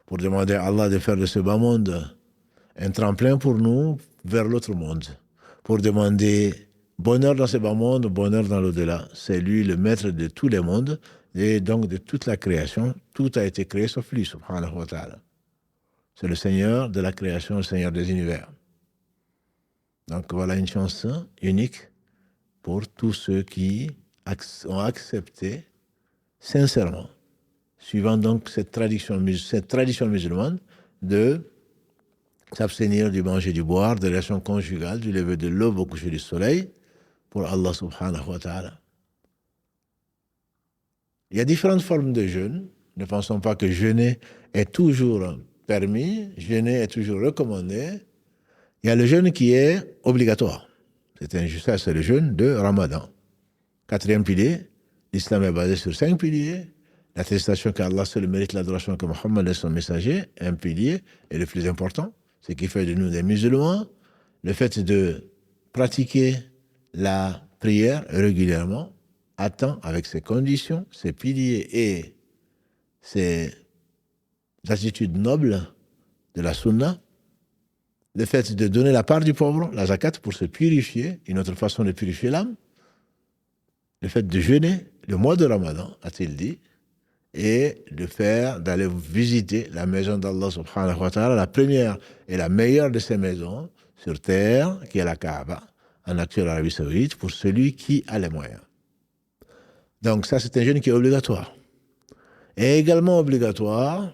Pour demander à Allah de faire de ce bas monde un tremplin pour nous vers l'autre monde. Pour demander bonheur dans ce bas monde, bonheur dans l'au-delà. C'est lui le maître de tous les mondes et donc de toute la création. Tout a été créé sauf lui, subhanahu wa ta'ala. C'est le Seigneur de la création, le Seigneur des univers. Donc voilà une chance unique pour tous ceux qui ont accepté sincèrement, suivant donc cette tradition musulmane, de s'abstenir du manger et du boire, de relations conjugales, du lever de l'aube au coucher du soleil, pour Allah subhanahu wa ta'ala. Il y a différentes formes de jeûne. Ne pensons pas que jeûner est toujours permis, jeûner est toujours recommandé. Il y a le jeûne qui est obligatoire. C'est le jeûne de Ramadan. 4e pilier, l'islam est basé sur 5 piliers. L'attestation qu'Allah seul mérite l'adoration, que Mohammed est son messager, un pilier est le plus important, ce qui fait de nous des musulmans. Le fait de pratiquer la prière régulièrement, à temps, avec ses conditions, ses piliers et ses attitudes nobles de la sunna. Le fait de donner la part du pauvre, la zakat, pour se purifier, une autre façon de purifier l'âme. Le fait de jeûner le mois de Ramadan, a-t-il dit, et d'aller visiter la maison d'Allah subhanahu wa ta'ala, la première et la meilleure de ces maisons sur terre, qui est la Kaaba, en actuelle Arabie Saoudite, pour celui qui a les moyens. Donc ça, c'est un jeûne qui est obligatoire. Et également obligatoire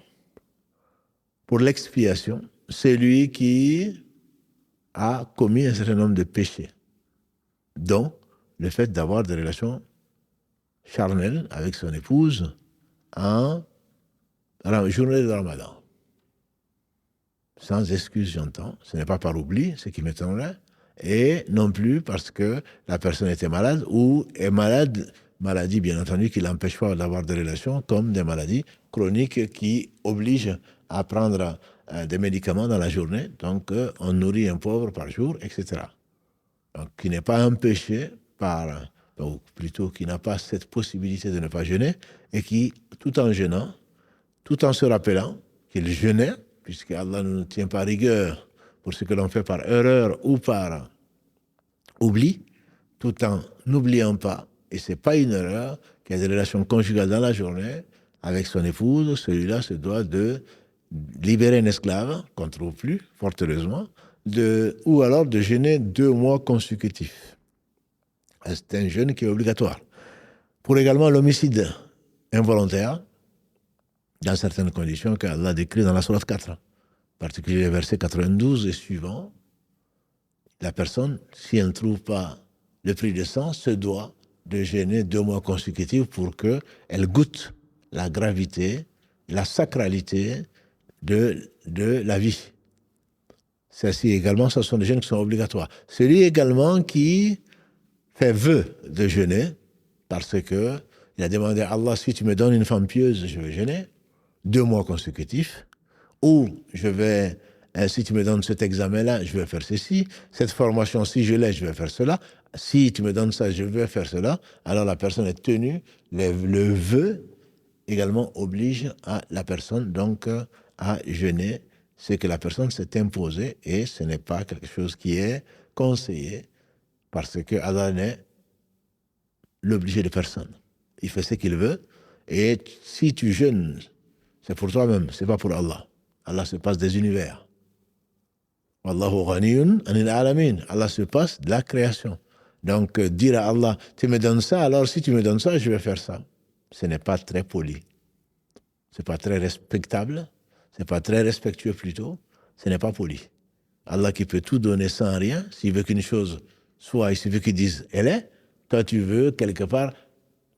pour l'expiation, celui qui a commis un certain nombre de péchés, dont le fait d'avoir des relations charnelles avec son épouse en journée de Ramadan. Sans excuse, j'entends. Ce n'est pas par oubli, ce qui m'étonnerait, et non plus parce que la personne était malade ou est malade, maladie bien entendu qui l'empêche pas d'avoir des relations, comme des maladies chroniques qui obligent à prendre des médicaments dans la journée. Donc, on nourrit un pauvre par jour, etc. Donc, qui n'est pas empêché ou plutôt qui n'a pas cette possibilité de ne pas jeûner, et qui, tout en jeûnant, tout en se rappelant qu'il jeûnait, puisque Allah ne nous tient pas rigueur pour ce que l'on fait par erreur ou par oubli, tout en n'oubliant pas, et ce n'est pas une erreur, qu'il y a des relations conjugales dans la journée avec son épouse, celui-là se doit de libérer un esclave, qu'on ne trouve plus, fort heureusement, ou alors de jeûner 2 mois consécutifs. C'est un jeûne qui est obligatoire. Pour également l'homicide involontaire, dans certaines conditions qu'Allah décrit dans la sourate 4, en particulier les versets 92 et suivants, la personne, si elle ne trouve pas le prix de sang, se doit de jeûner 2 mois consécutifs pour qu'elle goûte la gravité, la sacralité de la vie. Ceci également, ce sont des jeûnes qui sont obligatoires. Celui également qui fait vœu de jeûner, parce que il a demandé à Allah, si tu me donnes une femme pieuse, je vais jeûner 2 mois consécutifs, ou si tu me donnes cet examen-là, je vais faire ceci, cette formation, si je l'ai, je vais faire cela, si tu me donnes ça, je vais faire cela. Alors la personne est tenue, le vœu également oblige à la personne donc à jeûner ce que la personne s'est imposé, et ce n'est pas quelque chose qui est conseillé, parce que Allah n'est l'obligé de personne. Il fait ce qu'il veut, et si tu jeûnes, c'est pour toi-même, c'est pas pour Allah. Allah se passe des univers. Wallahu ghaniyun anil alamin. Allah se passe de la création. Donc, dire à Allah, tu me donnes ça, alors si tu me donnes ça, je vais faire ça. Ce n'est pas très poli. Ce n'est pas très respectable. Ce n'est pas très respectueux plutôt. Ce n'est pas poli. Allah qui peut tout donner sans rien, s'il veut qu'une chose soit, il suffit qu'il dise, elle est. Toi, tu veux, quelque part,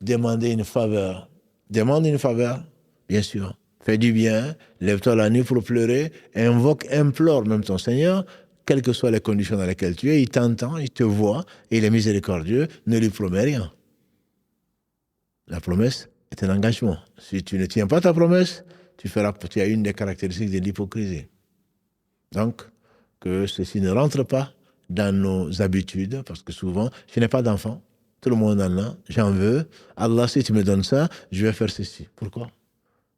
demander une faveur. Demande une faveur, bien sûr. Fais du bien, lève-toi la nuit pour pleurer, implore même ton Seigneur, quelles que soient les conditions dans lesquelles tu es, il t'entend, il te voit, et il est miséricordieux, ne lui promets rien. La promesse est un engagement. Si tu ne tiens pas ta promesse, tu as une des caractéristiques de l'hypocrisie. Donc, que ceci ne rentre pas dans nos habitudes, parce que souvent, je n'ai pas d'enfant, tout le monde en a, j'en veux, Allah, si tu me donnes ça, je vais faire ceci. Pourquoi ?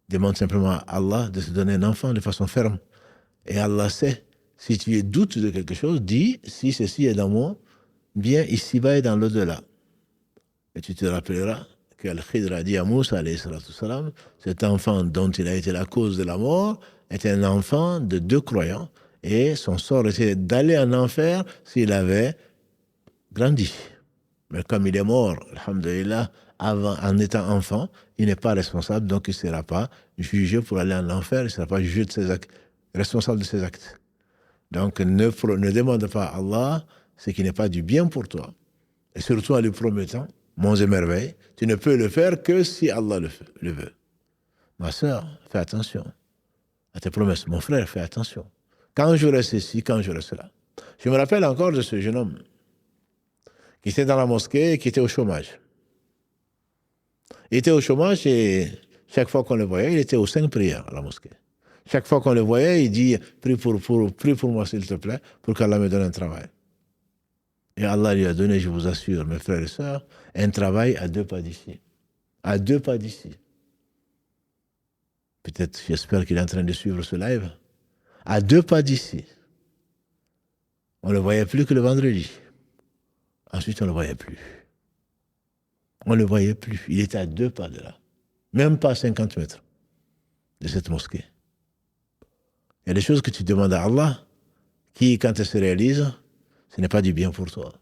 Demande simplement à Allah de te donner un enfant de façon ferme. Et Allah sait, si tu doutes de quelque chose, dis, si ceci est dans moi, bien ici-bas et dans l'au-delà. Et tu te rappelleras que Al-Khidr a dit à Moussa, alayhi salatu salam, cet enfant dont il a été la cause de la mort était un enfant de 2 croyants, et son sort était d'aller en enfer s'il avait grandi. Mais comme il est mort, alhamdulillah, en étant enfant, il n'est pas responsable, donc il ne sera pas jugé pour aller en enfer, il ne sera pas jugé de ses actes, responsable de ses actes. Donc ne demande pas à Allah ce qui n'est pas du bien pour toi. Et surtout en lui promettant monts et merveilles, tu ne peux le faire que si Allah le veut. Ma sœur, fais attention à tes promesses. Mon frère, fais attention. Quand j'aurai ceci, quand j'aurai cela. Je me rappelle encore de ce jeune homme qui était dans la mosquée et qui était au chômage. Il était au chômage, et chaque fois qu'on le voyait, il était aux 5 prières à la mosquée. Chaque fois qu'on le voyait, il dit, prie pour moi s'il te plaît, pour qu'Allah me donne un travail. Et Allah lui a donné, je vous assure, mes frères et sœurs, un travail à 2 pas d'ici. À 2 pas d'ici. Peut-être, j'espère qu'il est en train de suivre ce live. À 2 pas d'ici. On ne le voyait plus que le vendredi. Ensuite, on ne le voyait plus. On ne le voyait plus. Il était à 2 pas de là. Même pas 50 mètres de cette mosquée. Il y a des choses que tu demandes à Allah qui, quand elles se réalisent, ce n'est pas du bien pour toi.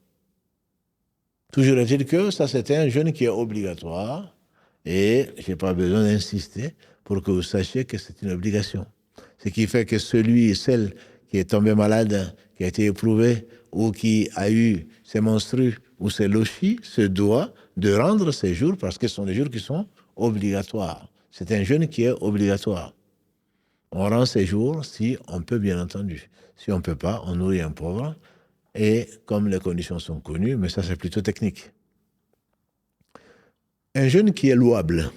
Toujours est-il que ça, c'est un jeûne qui est obligatoire, et je n'ai pas besoin d'insister pour que vous sachiez que c'est une obligation. Ce qui fait que celle qui est tombé malade, qui a été éprouvé, ou qui a eu ses menstrues ou ses lochis, se doit de rendre ces jours, parce que ce sont des jours qui sont obligatoires. C'est un jeûne qui est obligatoire. On rend ces jours si on peut, bien entendu. Si on ne peut pas, on nourrit un pauvre. Et comme les conditions sont connues, mais ça c'est plutôt technique. Un jeûne qui est louable.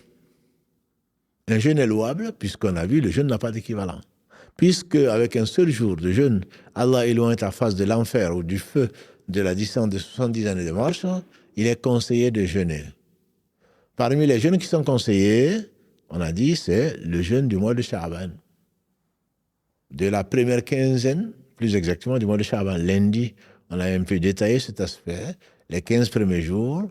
Un jeûne est louable, puisqu'on a vu, le jeûne n'a pas d'équivalent. Puisque avec un seul jour de jeûne, Allah éloigne ta face de l'enfer ou du feu de la distance de 70 années de marche, il est conseillé de jeûner. Parmi les jeûnes qui sont conseillés, on a dit, c'est le jeûne du mois de Sha'ban. De la première quinzaine, plus exactement, du mois de Sha'ban. Lundi, on a un peu détaillé cet aspect. Les 15 premiers jours,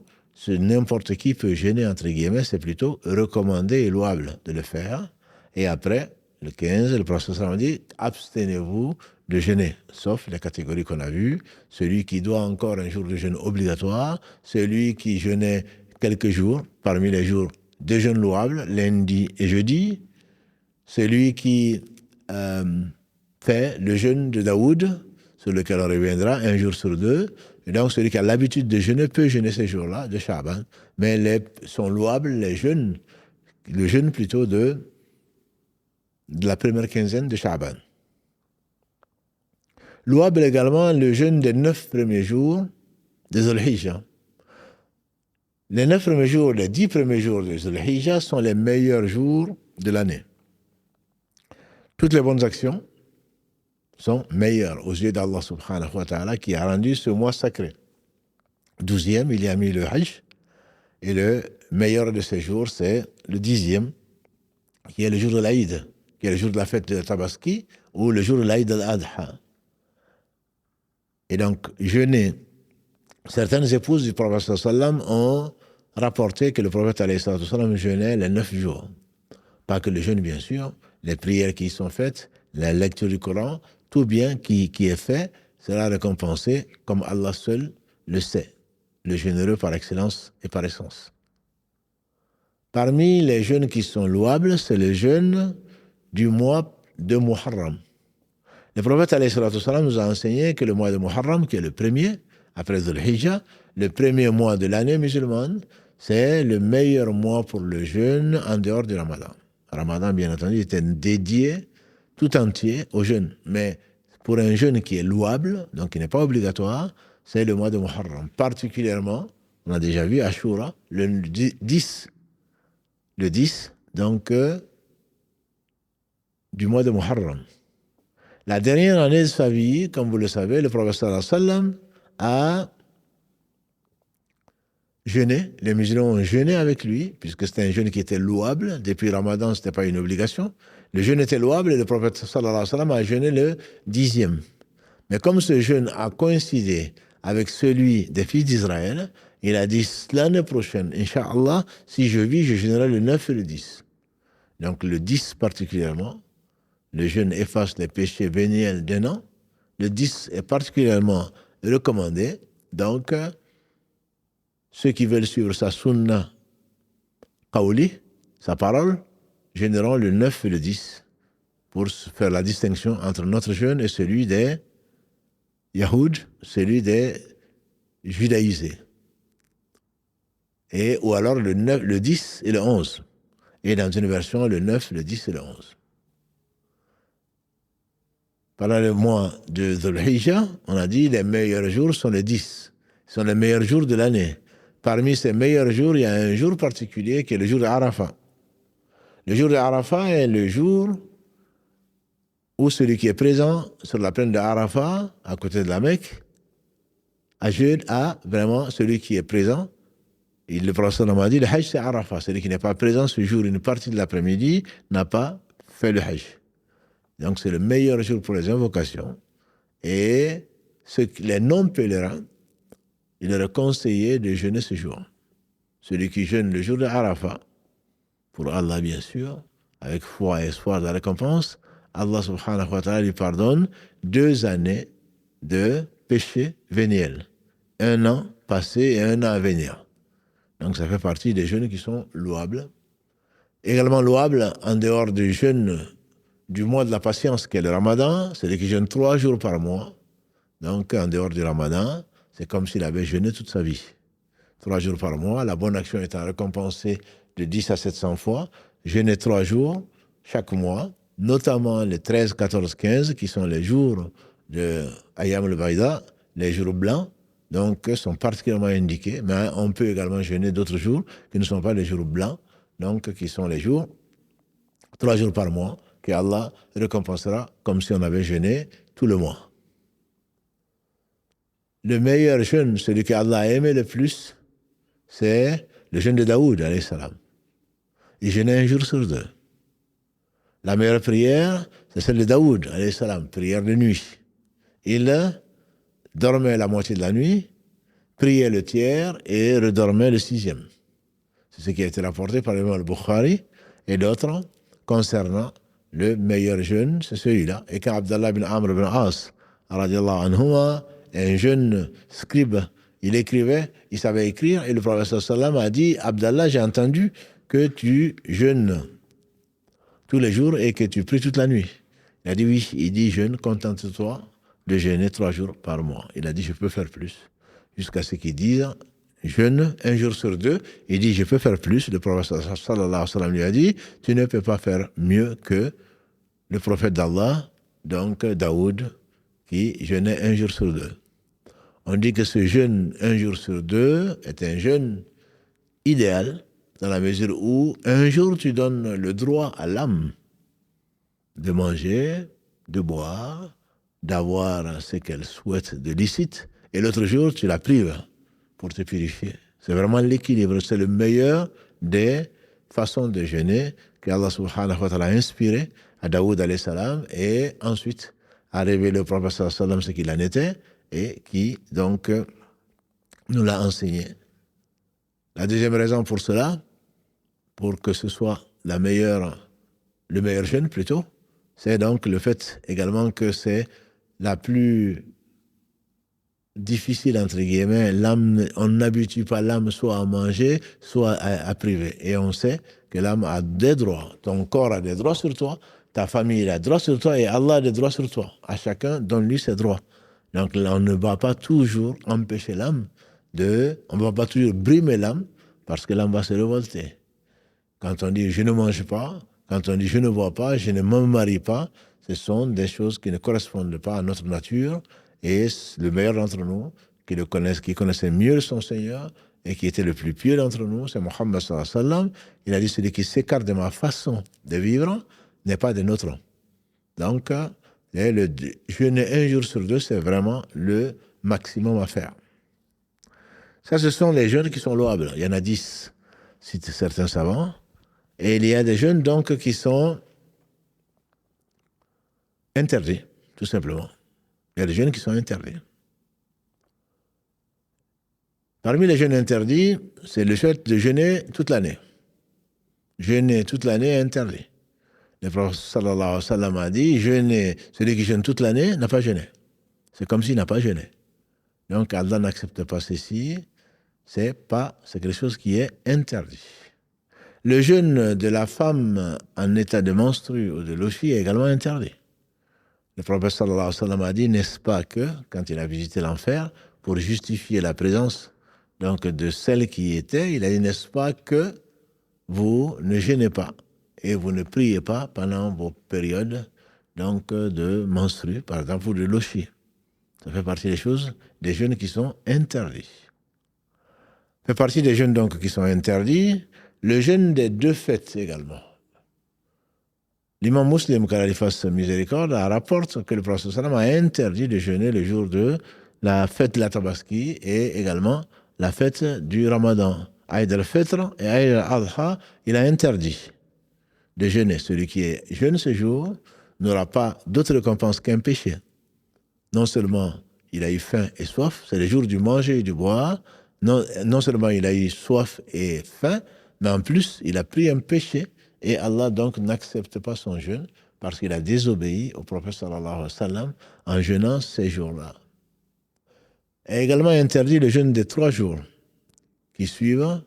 n'importe qui peut jeûner, entre guillemets, c'est plutôt recommandé et louable de le faire. Et après, le 15, le prophète sallallahu alayhi wa sallam dit, abstenez-vous de jeûner, sauf les catégories qu'on a vues, celui qui doit encore un jour de jeûne obligatoire, celui qui jeûnait quelques jours, parmi les jours de jeûne louable, lundi et jeudi, celui qui fait le jeûne de Daoud, sur lequel on reviendra, un jour sur deux, et donc celui qui a l'habitude de jeûner peut jeûner ces jours-là, de Sha'ban, mais sont louables les jeûnes, le jeûne plutôt de la première quinzaine de Sha'ban. Louable également le jeûne des 9 premiers jours de Dhul Hijjah. Les 9 premiers jours, les 10 premiers jours de Dhul Hijjah sont les meilleurs jours de l'année. Toutes les bonnes actions sont meilleures aux yeux d'Allah subhanahu wa ta'ala qui a rendu ce mois sacré. 12e, il y a mis le Hajj, et le meilleur de ces jours, c'est le 10e, qui est le jour de l'Aïd, qui est le jour de la fête de Tabaski, ou le jour de l'Aïd al-Adha. Et donc, jeûner. Certaines épouses du prophète sallam ont rapporté que le prophète sallam jeûnait les 9 jours. Pas que le jeûne, bien sûr, les prières qui y sont faites, la lecture du Coran, tout bien qui est fait sera récompensé comme Allah seul le sait, le généreux par excellence et par essence. Parmi les jeûnes qui sont louables, c'est le jeûne du mois de Muharram. Le prophète nous a enseigné que le mois de Muharram, qui est le premier, après Dhul Hijjah, le premier mois de l'année musulmane, c'est le meilleur mois pour le jeûne en dehors du Ramadan. Ramadan, bien entendu, était dédié tout entier au jeûne. Mais pour un jeûne qui est louable, donc qui n'est pas obligatoire, c'est le mois de Muharram. Particulièrement, on a déjà vu Ashura, le 10, donc, du mois de Muharram. La dernière année de sa vie, comme vous le savez, le prophète sallallahu alayhi wa sallam a jeûné. Les musulmans ont jeûné avec lui, puisque c'était un jeûne qui était louable. Depuis Ramadan, ce n'était pas une obligation. Le jeûne était louable et le prophète sallallahu alayhi wa sallam a jeûné le 10e. Mais comme ce jeûne a coïncidé avec celui des fils d'Israël, il a dit l'année prochaine, Inch'Allah, si je vis, je jeûnerai le 9 et le 10. Donc le 10 particulièrement, le jeûne efface les péchés véniels d'un an. Le 10 est particulièrement recommandé. Donc, ceux qui veulent suivre sa sunna qawli, sa parole, jeûneront le 9 et le 10 pour faire la distinction entre notre jeûne et celui des Yahoud, celui des judaïsés. Ou alors le 10 et le 11. Et dans une version, le 9, le 10 et le 11. Pendant le mois de Dhul Hijjah, on a dit les meilleurs jours sont les 10. Ce sont les meilleurs jours de l'année. Parmi ces meilleurs jours, il y a un jour particulier qui est le jour de Arafat. Le jour de Arafat est le jour où celui qui est présent sur la plaine de Arafat, à côté de la Mecque, ajoute à vraiment celui qui est présent. Le prophète m'a dit, le Hajj c'est Arafat. Celui qui n'est pas présent ce jour, une partie de l'après-midi, n'a pas fait le Hajj. Donc c'est le meilleur jour pour les invocations. Et les non-pèlerins, il leur est conseillé de jeûner ce jour. Celui qui jeûne le jour de Arafat, pour Allah bien sûr, avec foi et espoir de la récompense, Allah subhanahu wa ta'ala lui pardonne 2 années de péché véniel. 1 an passé et 1 an à venir. Donc ça fait partie des jeûnes qui sont louables. Également louables en dehors du jeûne du mois de la patience qui est le Ramadan, c'est celui qui jeûne 3 jours par mois. Donc en dehors du Ramadan, c'est comme s'il avait jeûné toute sa vie. 3 jours par mois, la bonne action étant récompensée de 10 à 700 fois. Jeûner 3 jours chaque mois, notamment les 13, 14, 15, qui sont les jours de Ayyam al-Baïda, les jours blancs, donc sont particulièrement indiqués, mais on peut également jeûner d'autres jours qui ne sont pas les jours blancs, donc qui sont les jours, 3 jours par mois, qu'Allah récompensera comme si on avait jeûné tout le mois. Le meilleur jeûne, celui qu'Allah a aimé le plus, c'est le jeûne de Daoud, alayhi salam. Il jeûnait un jour sur deux. La meilleure prière, c'est celle de Daoud, alayhi salam, prière de nuit. Il dormait la moitié de la nuit, priait le tiers et redormait le sixième. C'est ce qui a été rapporté par l'imam al-Bukhari et d'autres concernant le meilleur jeûne, c'est celui-là. Et quand Abdallah bin Amr bin As, radiallahu anhuma, un jeune scribe, il écrivait, il savait écrire, et le prophète sallam a dit, Abdallah, j'ai entendu que tu jeûnes tous les jours et que tu pries toute la nuit. Il a dit oui, il dit jeûne, contente-toi de jeûner 3 jours par mois. Il a dit je peux faire plus. Jusqu'à ce qu'il dise jeûne un jour sur 2. Il dit je peux faire plus. Le prophète sallallahu alayhi wa sallam lui a dit tu ne peux pas faire mieux que le prophète d'Allah, donc Daoud, qui jeûnait un jour sur 2. On dit que ce jeûne un jour sur 2 est un jeûne idéal dans la mesure où un jour tu donnes le droit à l'âme de manger, de boire, d'avoir ce qu'elle souhaite de licite, et l'autre jour tu la prives pour te purifier. C'est vraiment l'équilibre, c'est le meilleur des façons de jeûner qu'Allah subhanahu wa ta'ala a inspiré à Daoud alayhi salam et ensuite a révélé au prophète sallallahu alayhi wa sallam ce qu'il en était et qui donc nous l'a enseigné. La deuxième raison pour cela, pour que ce soit le meilleur jeûne plutôt, c'est donc le fait également que c'est la plus difficile, entre guillemets. L'âme, on n'habitue pas l'âme soit à manger, soit à priver. Et on sait que l'âme a des droits. Ton corps a des droits sur toi, ta famille a des droits sur toi et Allah a des droits sur toi. À chacun, donne-lui ses droits. Donc on ne va pas toujours empêcher l'âme on ne va pas toujours brimer l'âme parce que l'âme va se révolter. Quand on dit je ne mange pas, quand on dit je ne bois pas, je ne me marie pas, ce sont des choses qui ne correspondent pas à notre nature. Et le meilleur d'entre nous, qui connaissait mieux son Seigneur et qui était le plus pieux d'entre nous, c'est Mohammed sallallahu alayhi wa sallam. Il a dit celui qui s'écarte de ma façon de vivre n'est pas de notre. Donc, le jeûner un jour sur 2, c'est vraiment le maximum à faire. Ça, ce sont les jeûnes qui sont louables. Il y en a 10, citent certains savants. Et il y a des jeûnes, donc, qui sont interdits, tout simplement. Il y a des jeûnes qui sont interdits. Parmi les jeûnes interdits, c'est le fait de jeûner toute l'année. Jeûner toute l'année est interdit. Le prophète sallallahu alayhi wa sallam a dit, celui qui jeûne toute l'année n'a pas jeûné. C'est comme s'il n'a pas jeûné. Donc Allah n'accepte pas ceci, c'est quelque chose qui est interdit. Le jeûne de la femme en état de menstru ou de lochi est également interdit. Le prophète sallallahu alayhi wa sallam a dit, n'est-ce pas que, quand il a visité l'enfer, pour justifier la présence donc, de celle qui y était, il a dit, n'est-ce pas que vous ne jeûnez pas et vous ne priez pas pendant vos périodes donc, de menstru, par exemple, ou de lochi. Ça fait partie des jeûnes qui sont interdits. Ça fait partie des jeûnes donc qui sont interdits, le jeûne des 2 fêtes également. L'imam Muslim, qu'Allah lui fasse miséricorde, rapporte que le prophète sallam a interdit de jeûner le jour de la fête de la Tabaski et également la fête du Ramadan. Aïd al-Fitr et Aïd al-Adha, il a interdit de jeûner. Celui qui jeûne ce jour n'aura pas d'autre récompense qu'un péché. Non seulement il a eu faim et soif, c'est le jour du manger et du boire, non seulement il a eu soif et faim, mais en plus il a pris un péché. Et Allah donc n'accepte pas son jeûne parce qu'il a désobéi au prophète sallallahu alayhi wa sallam en jeûnant ces jours-là. Et également interdit le jeûne des 3 jours qui suivent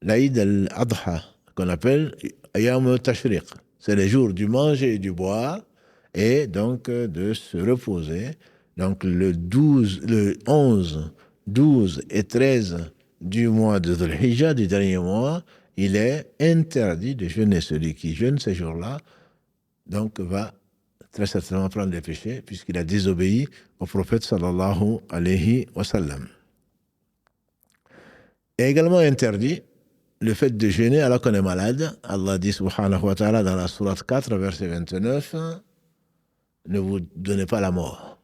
l'Aïd al-Adha, qu'on appelle Ayam Tashriq. C'est les jours du manger et du boire et donc de se reposer. Donc le 11, 12 et 13 du mois de Dhul Hijjah, du dernier mois, il est interdit de jeûner. Celui qui jeûne ces jours-là, donc va très certainement prendre des péchés, puisqu'il a désobéi au prophète sallallahu alayhi wa sallam. Et également interdit le fait de jeûner alors qu'on est malade, Allah dit subhanahu wa ta'ala dans la sourate 4, verset 29, ne vous donnez pas la mort.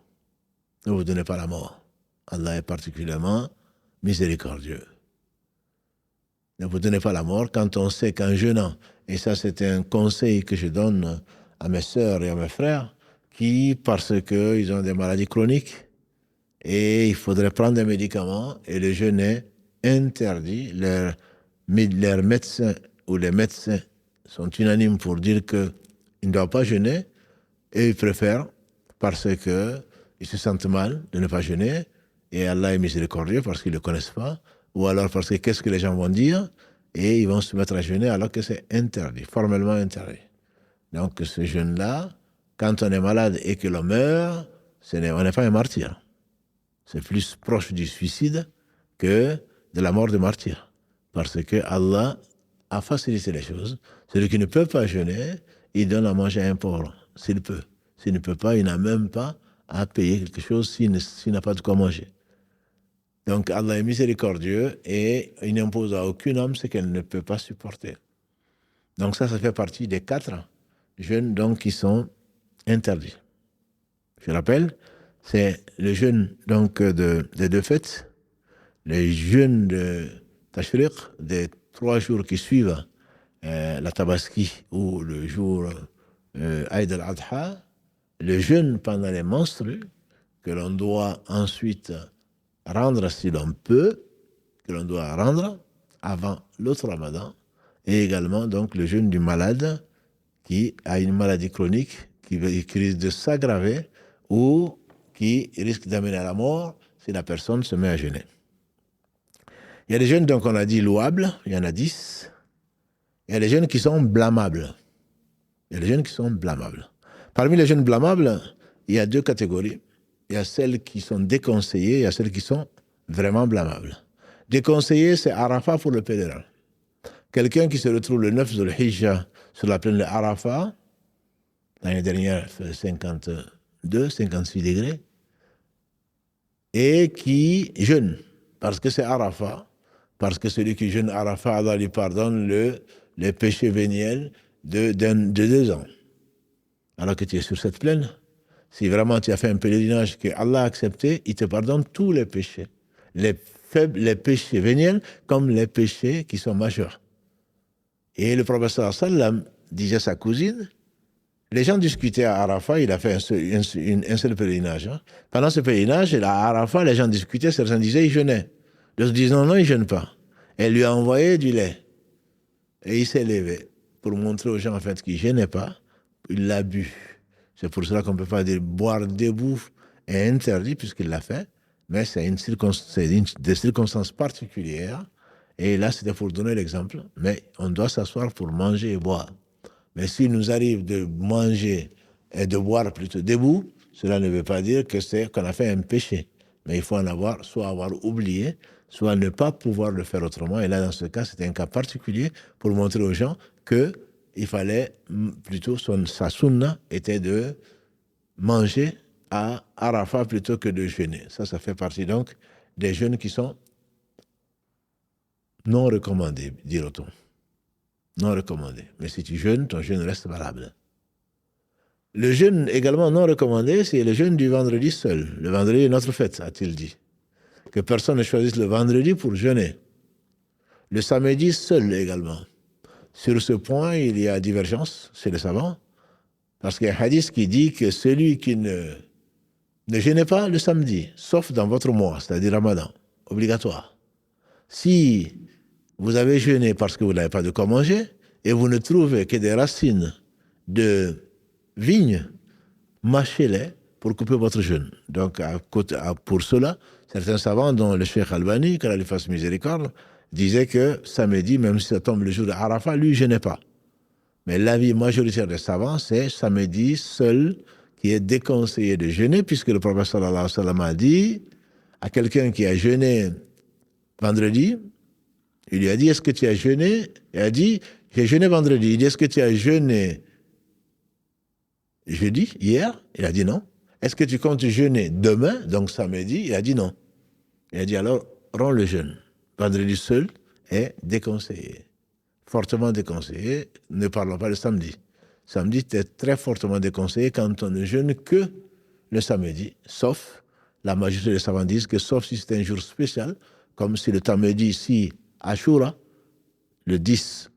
Ne vous donnez pas la mort. Allah est particulièrement miséricordieux. Ne vous donnez pas la mort quand on sait qu'en jeûnant, et ça c'est un conseil que je donne à mes sœurs et à mes frères, qui, parce qu'ils ont des maladies chroniques, et il faudrait prendre des médicaments, et le jeûne est interdit. Leurs médecins ou les médecins sont unanimes pour dire qu'ils ne doivent pas jeûner, et ils préfèrent, parce qu'ils se sentent mal de ne pas jeûner, et Allah est miséricordieux parce qu'ils ne le connaissent pas, ou alors parce que qu'est-ce que les gens vont dire, et ils vont se mettre à jeûner alors que c'est interdit, formellement interdit. Donc ce jeûne-là, quand on est malade et que l'on meurt, on n'est pas un martyr. C'est plus proche du suicide que de la mort de martyr. Parce que Allah a facilité les choses. Celui qui ne peut pas jeûner, il donne à manger à un pauvre, s'il peut. S'il ne peut pas, il n'a même pas à payer quelque chose s'il n'a pas de quoi manger. Donc Allah est miséricordieux et il n'impose à aucune âme ce qu'elle ne peut pas supporter. Donc ça fait partie des 4 jeûnes donc, qui sont interdits. Je rappelle, c'est le jeûne donc des 2 fêtes, le jeûne de Tashriq, des 3 jours qui suivent la Tabaski ou le jour Aïd al-Adha, le jeûne pendant les menstrues, que l'on doit ensuite rendre si l'on peut, que l'on doit rendre avant l'autre Ramadan, et également donc le jeûne du malade qui a une maladie chronique qui risque de s'aggraver ou qui risque d'amener à la mort si la personne se met à jeûner. Il y a des jeûnes, donc on a dit louables, il y en a 10. Il y a des jeûnes qui sont blâmables. Parmi les jeûnes blâmables, il y a 2 catégories. Il y a celles qui sont déconseillées, il y a celles qui sont vraiment blâmables. Déconseillées, c'est Arafat pour le pèlerin. Quelqu'un qui se retrouve le 9 Dhul Hijjah sur la plaine de Arafat, l'année dernière, il fait 52, 56 degrés, et qui jeûne, parce que c'est Arafat, parce que celui qui jeûne Arafat, Allah lui pardonne les péchés véniels de 2 ans. Alors que tu es sur cette plaine, si vraiment tu as fait un pèlerinage que Allah a accepté, il te pardonne tous les péchés. Les péchés véniels comme les péchés qui sont majeurs. Et le prophète sallam disait à sa cousine, les gens discutaient à Arafat, il a fait un seul pèlerinage. Hein. Pendant ce pèlerinage, à Arafat, les gens discutaient, certains disaient il jeûnait. D'autres disaient non, il ne jeûne pas. Elle lui a envoyé du lait. Et il s'est levé pour montrer aux gens en fait qu'il ne jeûnait pas. Il l'a bu. C'est pour cela qu'on ne peut pas dire boire debout est interdit puisqu'il l'a fait, mais c'est des circonstances particulières. Et là, c'était pour donner l'exemple. Mais on doit s'asseoir pour manger et boire. Mais s'il nous arrive de manger et de boire plutôt debout, cela ne veut pas dire qu'on a fait un péché. Mais il faut soit avoir oublié, soit ne pas pouvoir le faire autrement. Et là, dans ce cas, c'était un cas particulier pour montrer aux gens qu'il fallait plutôt, sa sunna était de manger à Arafat plutôt que de jeûner. Ça fait partie donc des jeûnes qui sont non recommandés, dira-t-on. Non recommandé. Mais si tu jeûnes, ton jeûne reste valable. Le jeûne également non recommandé, c'est le jeûne du vendredi seul. Le vendredi est notre fête, a-t-il dit. Que personne ne choisisse le vendredi pour jeûner. Le samedi seul également. Sur ce point, il y a divergence chez les savants, parce qu'il y a un hadith qui dit que celui qui ne jeûnez pas le samedi, sauf dans votre mois, c'est-à-dire Ramadan, obligatoire. Si vous avez jeûné parce que vous n'avez pas de quoi manger, et vous ne trouvez que des racines de vigne, mâchez-les pour couper votre jeûne. Donc, pour cela, certains savants, dont le Cheikh Albani, qu'Allah lui fasse miséricorde, disaient que samedi, même si ça tombe le jour de Arafat, lui, il ne jeûnait pas. Mais l'avis majoritaire des savants, c'est samedi seul qui est déconseillé de jeûner, puisque le prophète sallallahu alayhi wa sallam a dit à quelqu'un qui a jeûné vendredi, il lui a dit, est-ce que tu as jeûné? Il a dit, j'ai jeûné vendredi. Il dit, est-ce que tu as jeûné jeudi, hier? Il a dit non. Est-ce que tu comptes jeûner demain, donc samedi? Il a dit non. Il a dit alors, rends le jeûne. Vendredi seul est déconseillé. fortement déconseillé. Ne parlons pas le samedi. Samedi, c'est très fortement déconseillé quand on ne jeûne que le samedi, sauf, la majorité des savants disent que sauf si c'est un jour spécial, comme si le samedi, si Ashura, le 10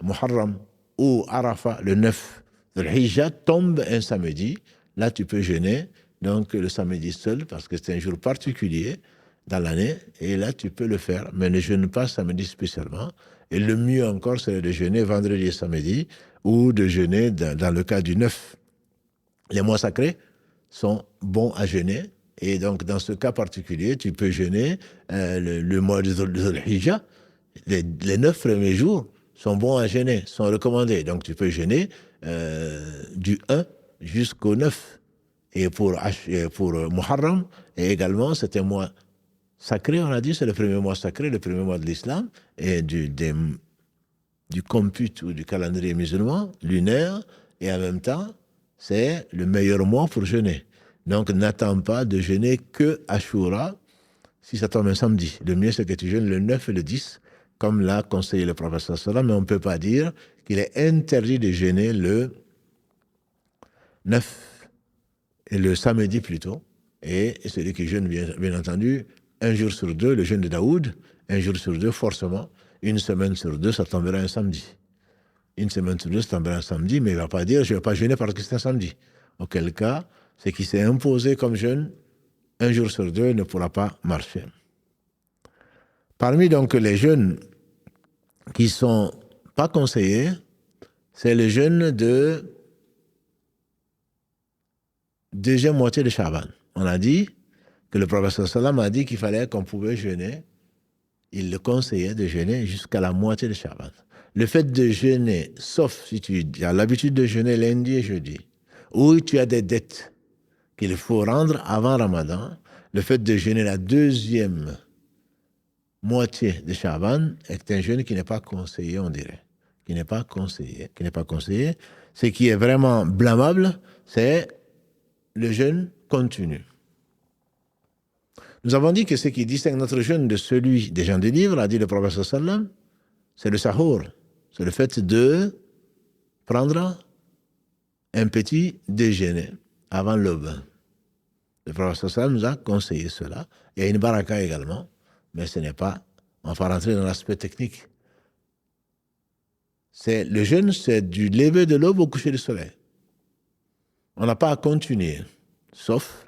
Muharram, ou Arafat, le 9 Dhul-Hijjah, tombe un samedi, là tu peux jeûner, donc le samedi seul, parce que c'est un jour particulier dans l'année, et là tu peux le faire, mais ne jeûne pas samedi spécialement. Et le mieux encore, c'est de jeûner vendredi et samedi, ou de jeûner dans le cas du 9. Les mois sacrés sont bons à jeûner, et donc dans ce cas particulier, tu peux jeûner le mois de Dhul-Hijjah. Les 9 premiers jours sont bons à jeûner, sont recommandés. Donc tu peux jeûner du 1 jusqu'au 9. Et pour Muharram, et également, c'est un mois sacré, on a dit, c'est le premier mois sacré, le premier mois de l'islam, et du compute ou du calendrier musulman, lunaire, et en même temps, c'est le meilleur mois pour jeûner. Donc n'attends pas de jeûner que Ashura, si ça tombe un samedi. Le mieux, c'est que tu jeûnes le 9 et le 10, comme l'a conseillé le prophète sallallahu alayhi wa sallam, mais on ne peut pas dire qu'il est interdit de jeûner le 9 et le samedi plutôt. Et celui qui jeûne, bien entendu, un jour sur deux, le jeûne de Daoud, un jour sur deux, forcément, une semaine sur deux, ça tombera un samedi. Une semaine sur deux, ça tombera un samedi, mais il ne va pas dire je ne vais pas jeûner parce que c'est un samedi. Auquel cas, ce qui s'est imposé comme jeûne, un jour sur deux, ne pourra pas marcher. Parmi donc les jeûnes qui ne sont pas conseillés, c'est le jeûne de deuxième moitié de Shaban. On a dit que le prophète sallam a dit qu'il fallait qu'on pouvait jeûner. Il le conseillait de jeûner jusqu'à la moitié de Shaban. Le fait de jeûner, sauf si tu as l'habitude de jeûner lundi et jeudi, ou tu as des dettes qu'il faut rendre avant Ramadan, le fait de jeûner la deuxième moitié de Shaban est un jeûne qui n'est pas conseillé, on dirait. Qui n'est pas conseillé. Ce qui est vraiment blâmable, c'est le jeûne continu. Nous avons dit que ce qui distingue notre jeûne de celui des gens du livre, a dit le prophète sallam, c'est le sahur. C'est le fait de prendre un petit déjeuner avant l'aube. Le prophète sallam nous a conseillé cela. Il y a une baraka également, mais ce n'est pas, on va rentrer dans l'aspect technique. Le jeûne, c'est du lever de l'aube au coucher du soleil. On n'a pas à continuer, sauf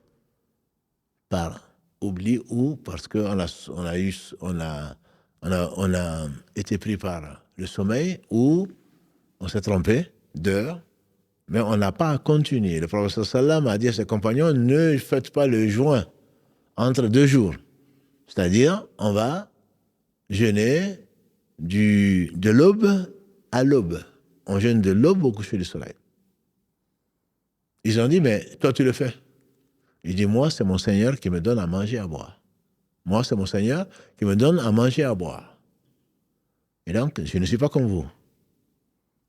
par oubli ou parce qu'on a été pris par le sommeil ou on s'est trompé d'heure, mais on n'a pas à continuer. Le prophète sallam a dit à ses compagnons, ne faites pas le joint entre 2 jours. C'est-à-dire, on va jeûner de l'aube à l'aube. On jeûne de l'aube au coucher du soleil. Ils ont dit, mais toi tu le fais. Il dit, moi c'est mon Seigneur qui me donne à manger et à boire. Moi c'est mon Seigneur qui me donne à manger et à boire. Et donc, je ne suis pas comme vous.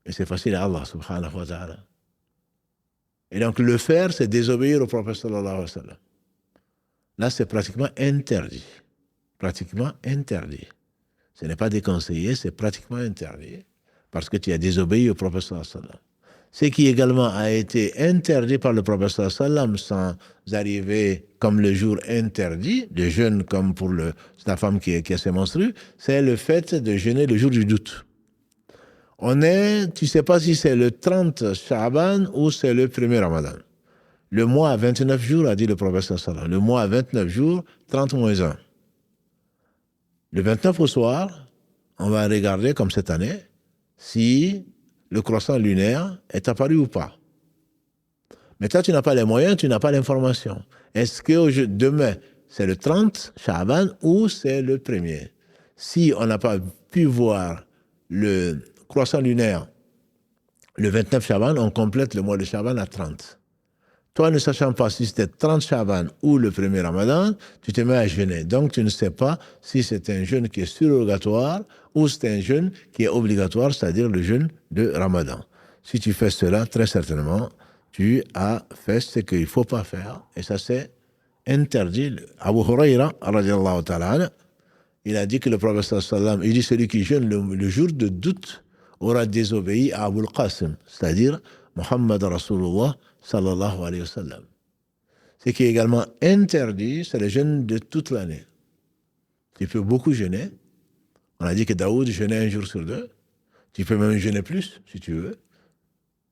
Et c'est facile à Allah subhanahu wa ta'ala. Et donc, le faire, c'est désobéir au prophète sallallahu alayhi wa sallam. Là, c'est pratiquement interdit. Pratiquement interdit. Ce n'est pas déconseillé, c'est pratiquement interdit. Parce que tu as désobéi au prophète sallallahu alayhi wa sallam. Ce qui également a été interdit par le prophète sallallahu alayhi wa sallam sans arriver comme le jour interdit, de jeûne comme pour la femme qui a ses menstrues, c'est le fait de jeûner le jour du doute. Tu ne sais pas si c'est le 30 Sha'ban ou c'est le 1er Ramadan. Le mois a 29 jours, a dit le prophète sallallahu alayhi wa sallam. Le mois a 29 jours, 30 moins 1. Le 29 au soir, on va regarder comme cette année si le croissant lunaire est apparu ou pas. Mais toi, tu n'as pas les moyens, tu n'as pas l'information. Est-ce que demain, c'est le 30 Sha'ban ou c'est le 1er? Si on n'a pas pu voir le croissant lunaire le 29 Sha'ban, on complète le mois de Sha'ban à 30. Toi, ne sachant pas si c'était 30 Sha'ban ou le 1er Ramadan, tu te mets à jeûner. Donc, tu ne sais pas si c'est un jeûne qui est surrogatoire ou c'est un jeûne qui est obligatoire, c'est-à-dire le jeûne de Ramadan. Si tu fais cela, très certainement, tu as fait ce qu'il ne faut pas faire. Et ça, c'est interdit. Abu Huraira, radiallahu ta'ala, il a dit que le prophète sallallahu alayhi wa sallam, il dit celui qui jeûne le jour de doute aura désobéi à Abul Qasim, c'est-à-dire Muhammad Rasulullah sallallahu alayhi wa sallam. Ce qui est également interdit, c'est le jeûne de toute l'année. Tu peux beaucoup jeûner. On a dit que Daoud jeûnait un jour sur deux. Tu peux même jeûner plus, si tu veux,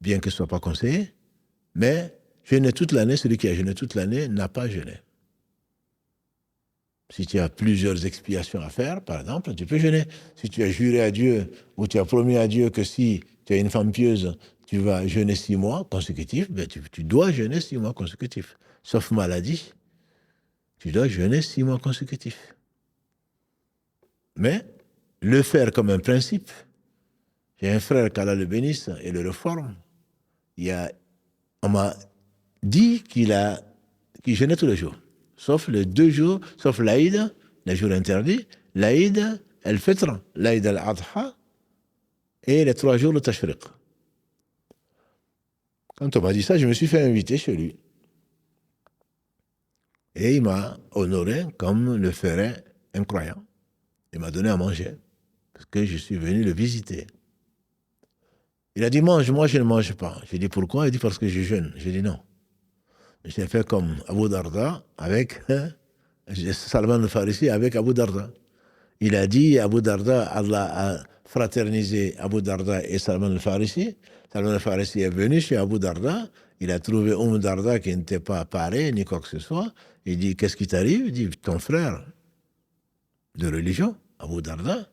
bien que ce ne soit pas conseillé. Mais jeûner toute l'année, celui qui a jeûné toute l'année n'a pas jeûné. Si tu as plusieurs expiations à faire, par exemple, tu peux jeûner. Si tu as juré à Dieu ou tu as promis à Dieu que si tu es une femme pieuse, tu vas jeûner 6 mois consécutifs, ben tu dois jeûner 6 mois consécutifs. Sauf maladie, tu dois jeûner 6 mois consécutifs. Mais le faire comme un principe, j'ai un frère qu'Allah le bénisse et le réforme. On m'a dit qu'il jeûnait tous les jours, sauf les 2 jours, sauf l'Aïd, les jours interdits, l'Aïd, el-Fitr, l'Aïd al-Adha et les 3 jours de Tashriq. Quand on m'a dit ça, je me suis fait inviter chez lui. Et il m'a honoré comme le ferait un croyant. Il m'a donné à manger, parce que je suis venu le visiter. Il a dit, mange, moi je ne mange pas. J'ai dit, pourquoi? Il dit, parce que je jeûne. J'ai dit, non. J'ai fait comme Abu Darda avec Salman al-Farisi avec Abu Darda. Il a dit, Abu Darda, Allah a fraternisé Abu Darda et Salman al-Farisi. Salman al-Farisi est venu chez Abu Darda. Il a trouvé Darda qui n'était pas paré, ni quoi que ce soit. Il dit, qu'est-ce qui t'arrive? Il dit, ton frère de religion, Abu Darda,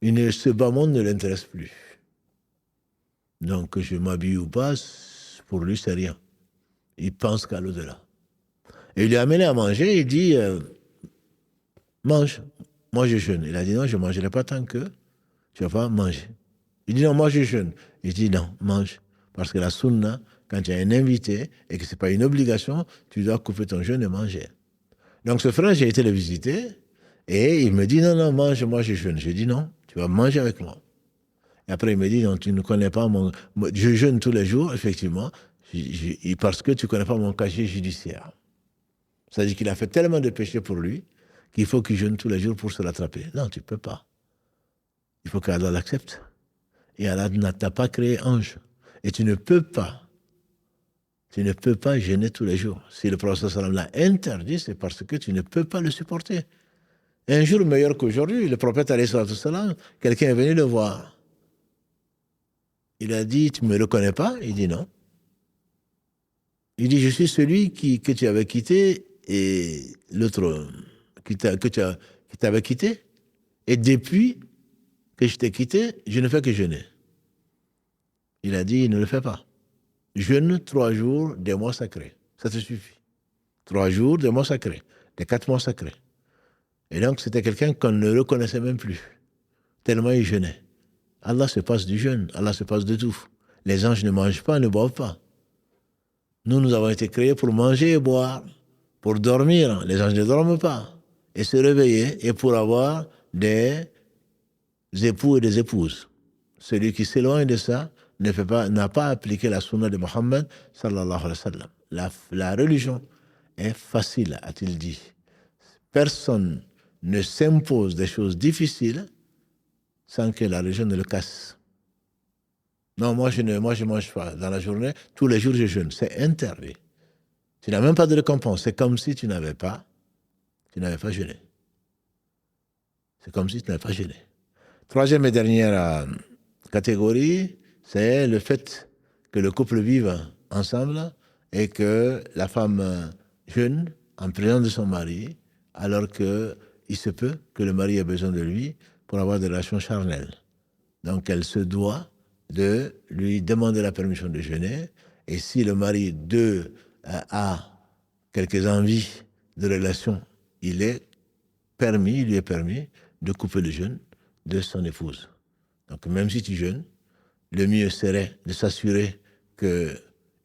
ce bas monde ne l'intéresse plus. Donc, je m'habille ou pas, pour lui, c'est rien. Il pense qu'à l'au-delà. Et il lui a amené à manger, il dit, mange, moi je jeûne. Il a dit, non, je ne mangerai pas tant que tu ne vas pas manger. Il dit, non, moi je jeûne. Il dit, non, mange. Parce que la sunna, quand tu as un invité et que ce n'est pas une obligation, tu dois couper ton jeûne et manger. Donc ce frère, j'ai été le visiter et il me dit, non, non, mange, moi je jeûne. Je dis, non, tu vas manger avec moi. Et après, il me dit, non, tu ne connais pas je jeûne tous les jours, effectivement, parce que tu ne connais pas mon casier judiciaire. C'est-à-dire qu'il a fait tellement de péchés pour lui qu'il faut qu'il jeûne tous les jours pour se rattraper. Non, tu ne peux pas. Il faut qu'Allah l'accepte. Et Allah n'a pas créé ange. Et tu ne peux pas jeûner tous les jours. Si le prophète sallam l'a interdit, c'est parce que tu ne peux pas le supporter. Un jour meilleur qu'aujourd'hui, le prophète sallam, quelqu'un est venu le voir. Il a dit, tu ne me reconnais pas? Il dit non. Il dit, je suis celui que tu avais quitté et l'autre qui t'avait quitté. Et depuis que je t'ai quitté, je ne fais que jeûner. Il a dit, ne le fais pas. Jeûne 3 jours des mois sacrés. Ça te suffit. 3 jours des mois sacrés, des 4 mois sacrés. Et donc, c'était quelqu'un qu'on ne reconnaissait même plus, tellement il jeûnait. Allah se passe du jeûne, Allah se passe de tout. Les anges ne mangent pas, ne boivent pas. Nous avons été créés pour manger et boire, pour dormir. Les anges ne dorment pas. Et se réveiller, et pour avoir des époux et des épouses. Celui qui s'éloigne de ça n'a pas appliqué la sunna de Mohammed sallallahu alayhi wa sallam. La religion est facile, a-t-il dit. Personne ne s'impose des choses difficiles sans que la religion ne le casse. Non, moi je mange pas. Dans la journée, tous les jours je jeûne. C'est interdit. Tu n'as même pas de récompense. C'est comme si tu n'avais pas jeûné. C'est comme si tu n'avais pas jeûné. Troisième et dernière catégorie, c'est le fait que le couple vive ensemble et que la femme jeûne en présence de son mari, alors qu'il se peut que le mari ait besoin de lui pour avoir des relations charnelles. Donc elle se doit de lui demander la permission de jeûner, et si le mari a quelques envies de relation, il lui est permis de couper le jeûne de son épouse. Donc même si tu jeûnes, le mieux serait de s'assurer qu'il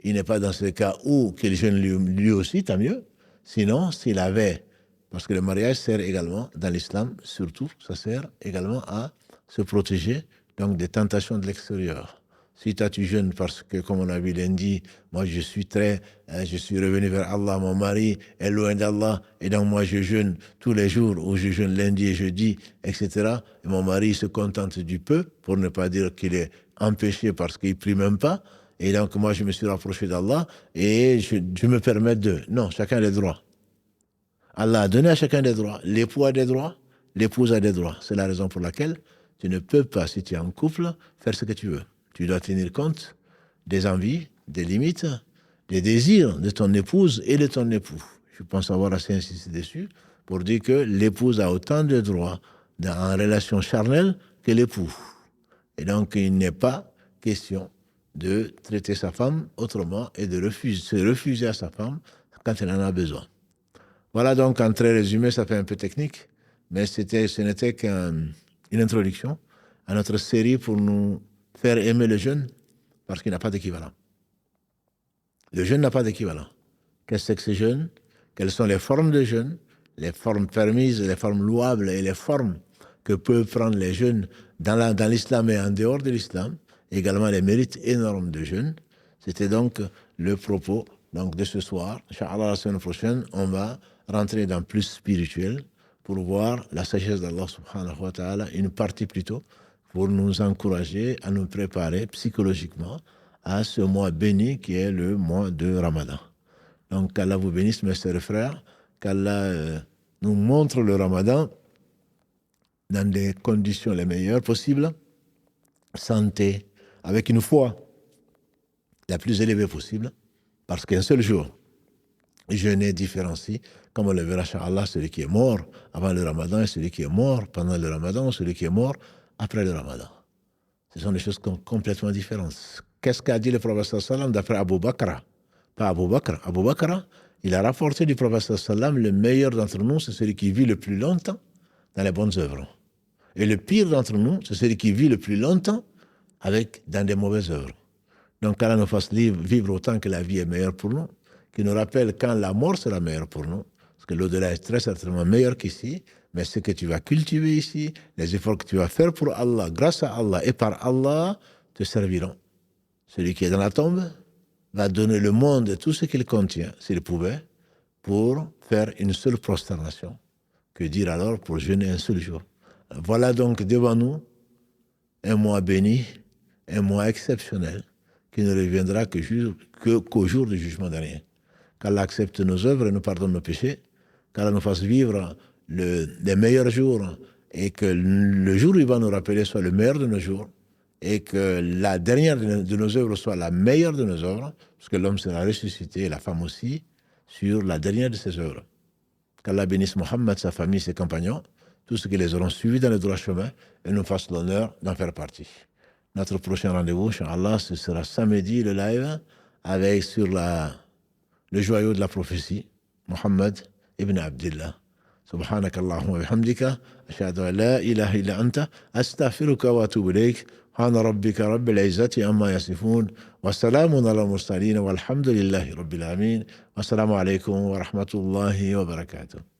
n'est pas dans ce cas où qu'il jeûne lui aussi, tant mieux. Sinon, s'il avait, parce que le mariage sert également, dans l'islam surtout, ça sert également à se protéger donc des tentations de l'extérieur. Si toi tu jeûnes parce que, comme on a vu lundi, moi je suis revenu vers Allah, mon mari est loin d'Allah, et donc moi je jeûne tous les jours, ou je jeûne lundi et jeudi, etc. Et mon mari se contente du peu, pour ne pas dire qu'il est empêché parce qu'il prie même pas. Et donc moi je me suis rapproché d'Allah, et je me permets de... Non, chacun a des droits. Allah a donné à chacun des droits. L'époux a des droits, l'épouse a des droits. C'est la raison pour laquelle tu ne peux pas, si tu es en couple, faire ce que tu veux. Tu dois tenir compte des envies, des limites, des désirs de ton épouse et de ton époux. Je pense avoir assez insisté dessus pour dire que l'épouse a autant de droits en relation charnelle que l'époux. Et donc, il n'est pas question de traiter sa femme autrement et de se refuser à sa femme quand elle en a besoin. Voilà donc, en très résumé, ça fait un peu technique, mais ce n'était qu'une introduction à notre série pour nous faire aimer le jeûne, parce qu'il n'a pas d'équivalent. Le jeûne n'a pas d'équivalent. Qu'est-ce que ce jeûne? Quelles sont les formes de jeûne? Les formes permises, les formes louables et les formes que peuvent prendre les jeûnes dans l'islam et en dehors de l'islam. Également les mérites énormes de jeûne. C'était donc le propos de ce soir. Inch'Allah, la semaine prochaine, on va rentrer dans plus spirituel pour voir la sagesse d'Allah subhanahu wa ta'ala, une partie plutôt, pour nous encourager à nous préparer psychologiquement à ce mois béni qui est le mois de Ramadan. Donc, qu'Allah vous bénisse, mes sœurs et frères, qu'Allah nous montre le Ramadan dans des conditions les meilleures possibles, santé, avec une foi la plus élevée possible, parce qu'un seul jour, jeûner différencie, comme on le verra, Inch'Allah, celui qui est mort avant le Ramadan et celui qui est mort pendant le Ramadan, celui qui est mort après le Ramadan. Ce sont des choses complètement différentes. Qu'est-ce qu'a dit le prophète sallam d'après Abu Bakr? Pas Abu Bakr. Abu Bakr, il a rapporté du prophète sallam, le meilleur d'entre nous, c'est celui qui vit le plus longtemps dans les bonnes œuvres. Et le pire d'entre nous, c'est celui qui vit le plus longtemps dans des mauvaises œuvres. Donc, qu'Allah nous fasse vivre autant que la vie est meilleure pour nous, qu'il nous rappelle quand la mort sera meilleure pour nous, parce que l'au-delà est très certainement meilleur qu'ici, mais ce que tu vas cultiver ici, les efforts que tu vas faire pour Allah, grâce à Allah et par Allah, te serviront. Celui qui est dans la tombe va donner le monde et tout ce qu'il contient, s'il pouvait, pour faire une seule prosternation. Que dire alors pour jeûner un seul jour? Voilà donc devant nous un mois béni, un mois exceptionnel, qui ne reviendra qu'au jour du jugement dernier. Qu'Allah accepte nos œuvres et nous pardonne nos péchés, qu'Allah nous fasse vivre les meilleurs jours, et que le jour où il va nous rappeler soit le meilleur de nos jours, et que la dernière de nos œuvres soit la meilleure de nos œuvres, parce que l'homme sera ressuscité, et la femme aussi, sur la dernière de ses œuvres. Qu'Allah bénisse Mohammed, sa famille, ses compagnons, tous ceux qui les auront suivis dans le droit chemin, et nous fasse l'honneur d'en faire partie. Notre prochain rendez-vous, Inch'Allah, ce sera samedi, le live, avec sur le joyau de la prophétie, Mohammed ibn Abdillah. سبحانك اللهم وبحمدك أشهد أن لا إله إلا أنت أستغفرك وأتوب إليك سبحان ربك رب العزة عما يصفون وسلام على المرسلين والحمد لله رب العالمين والسلام عليكم ورحمة الله وبركاته.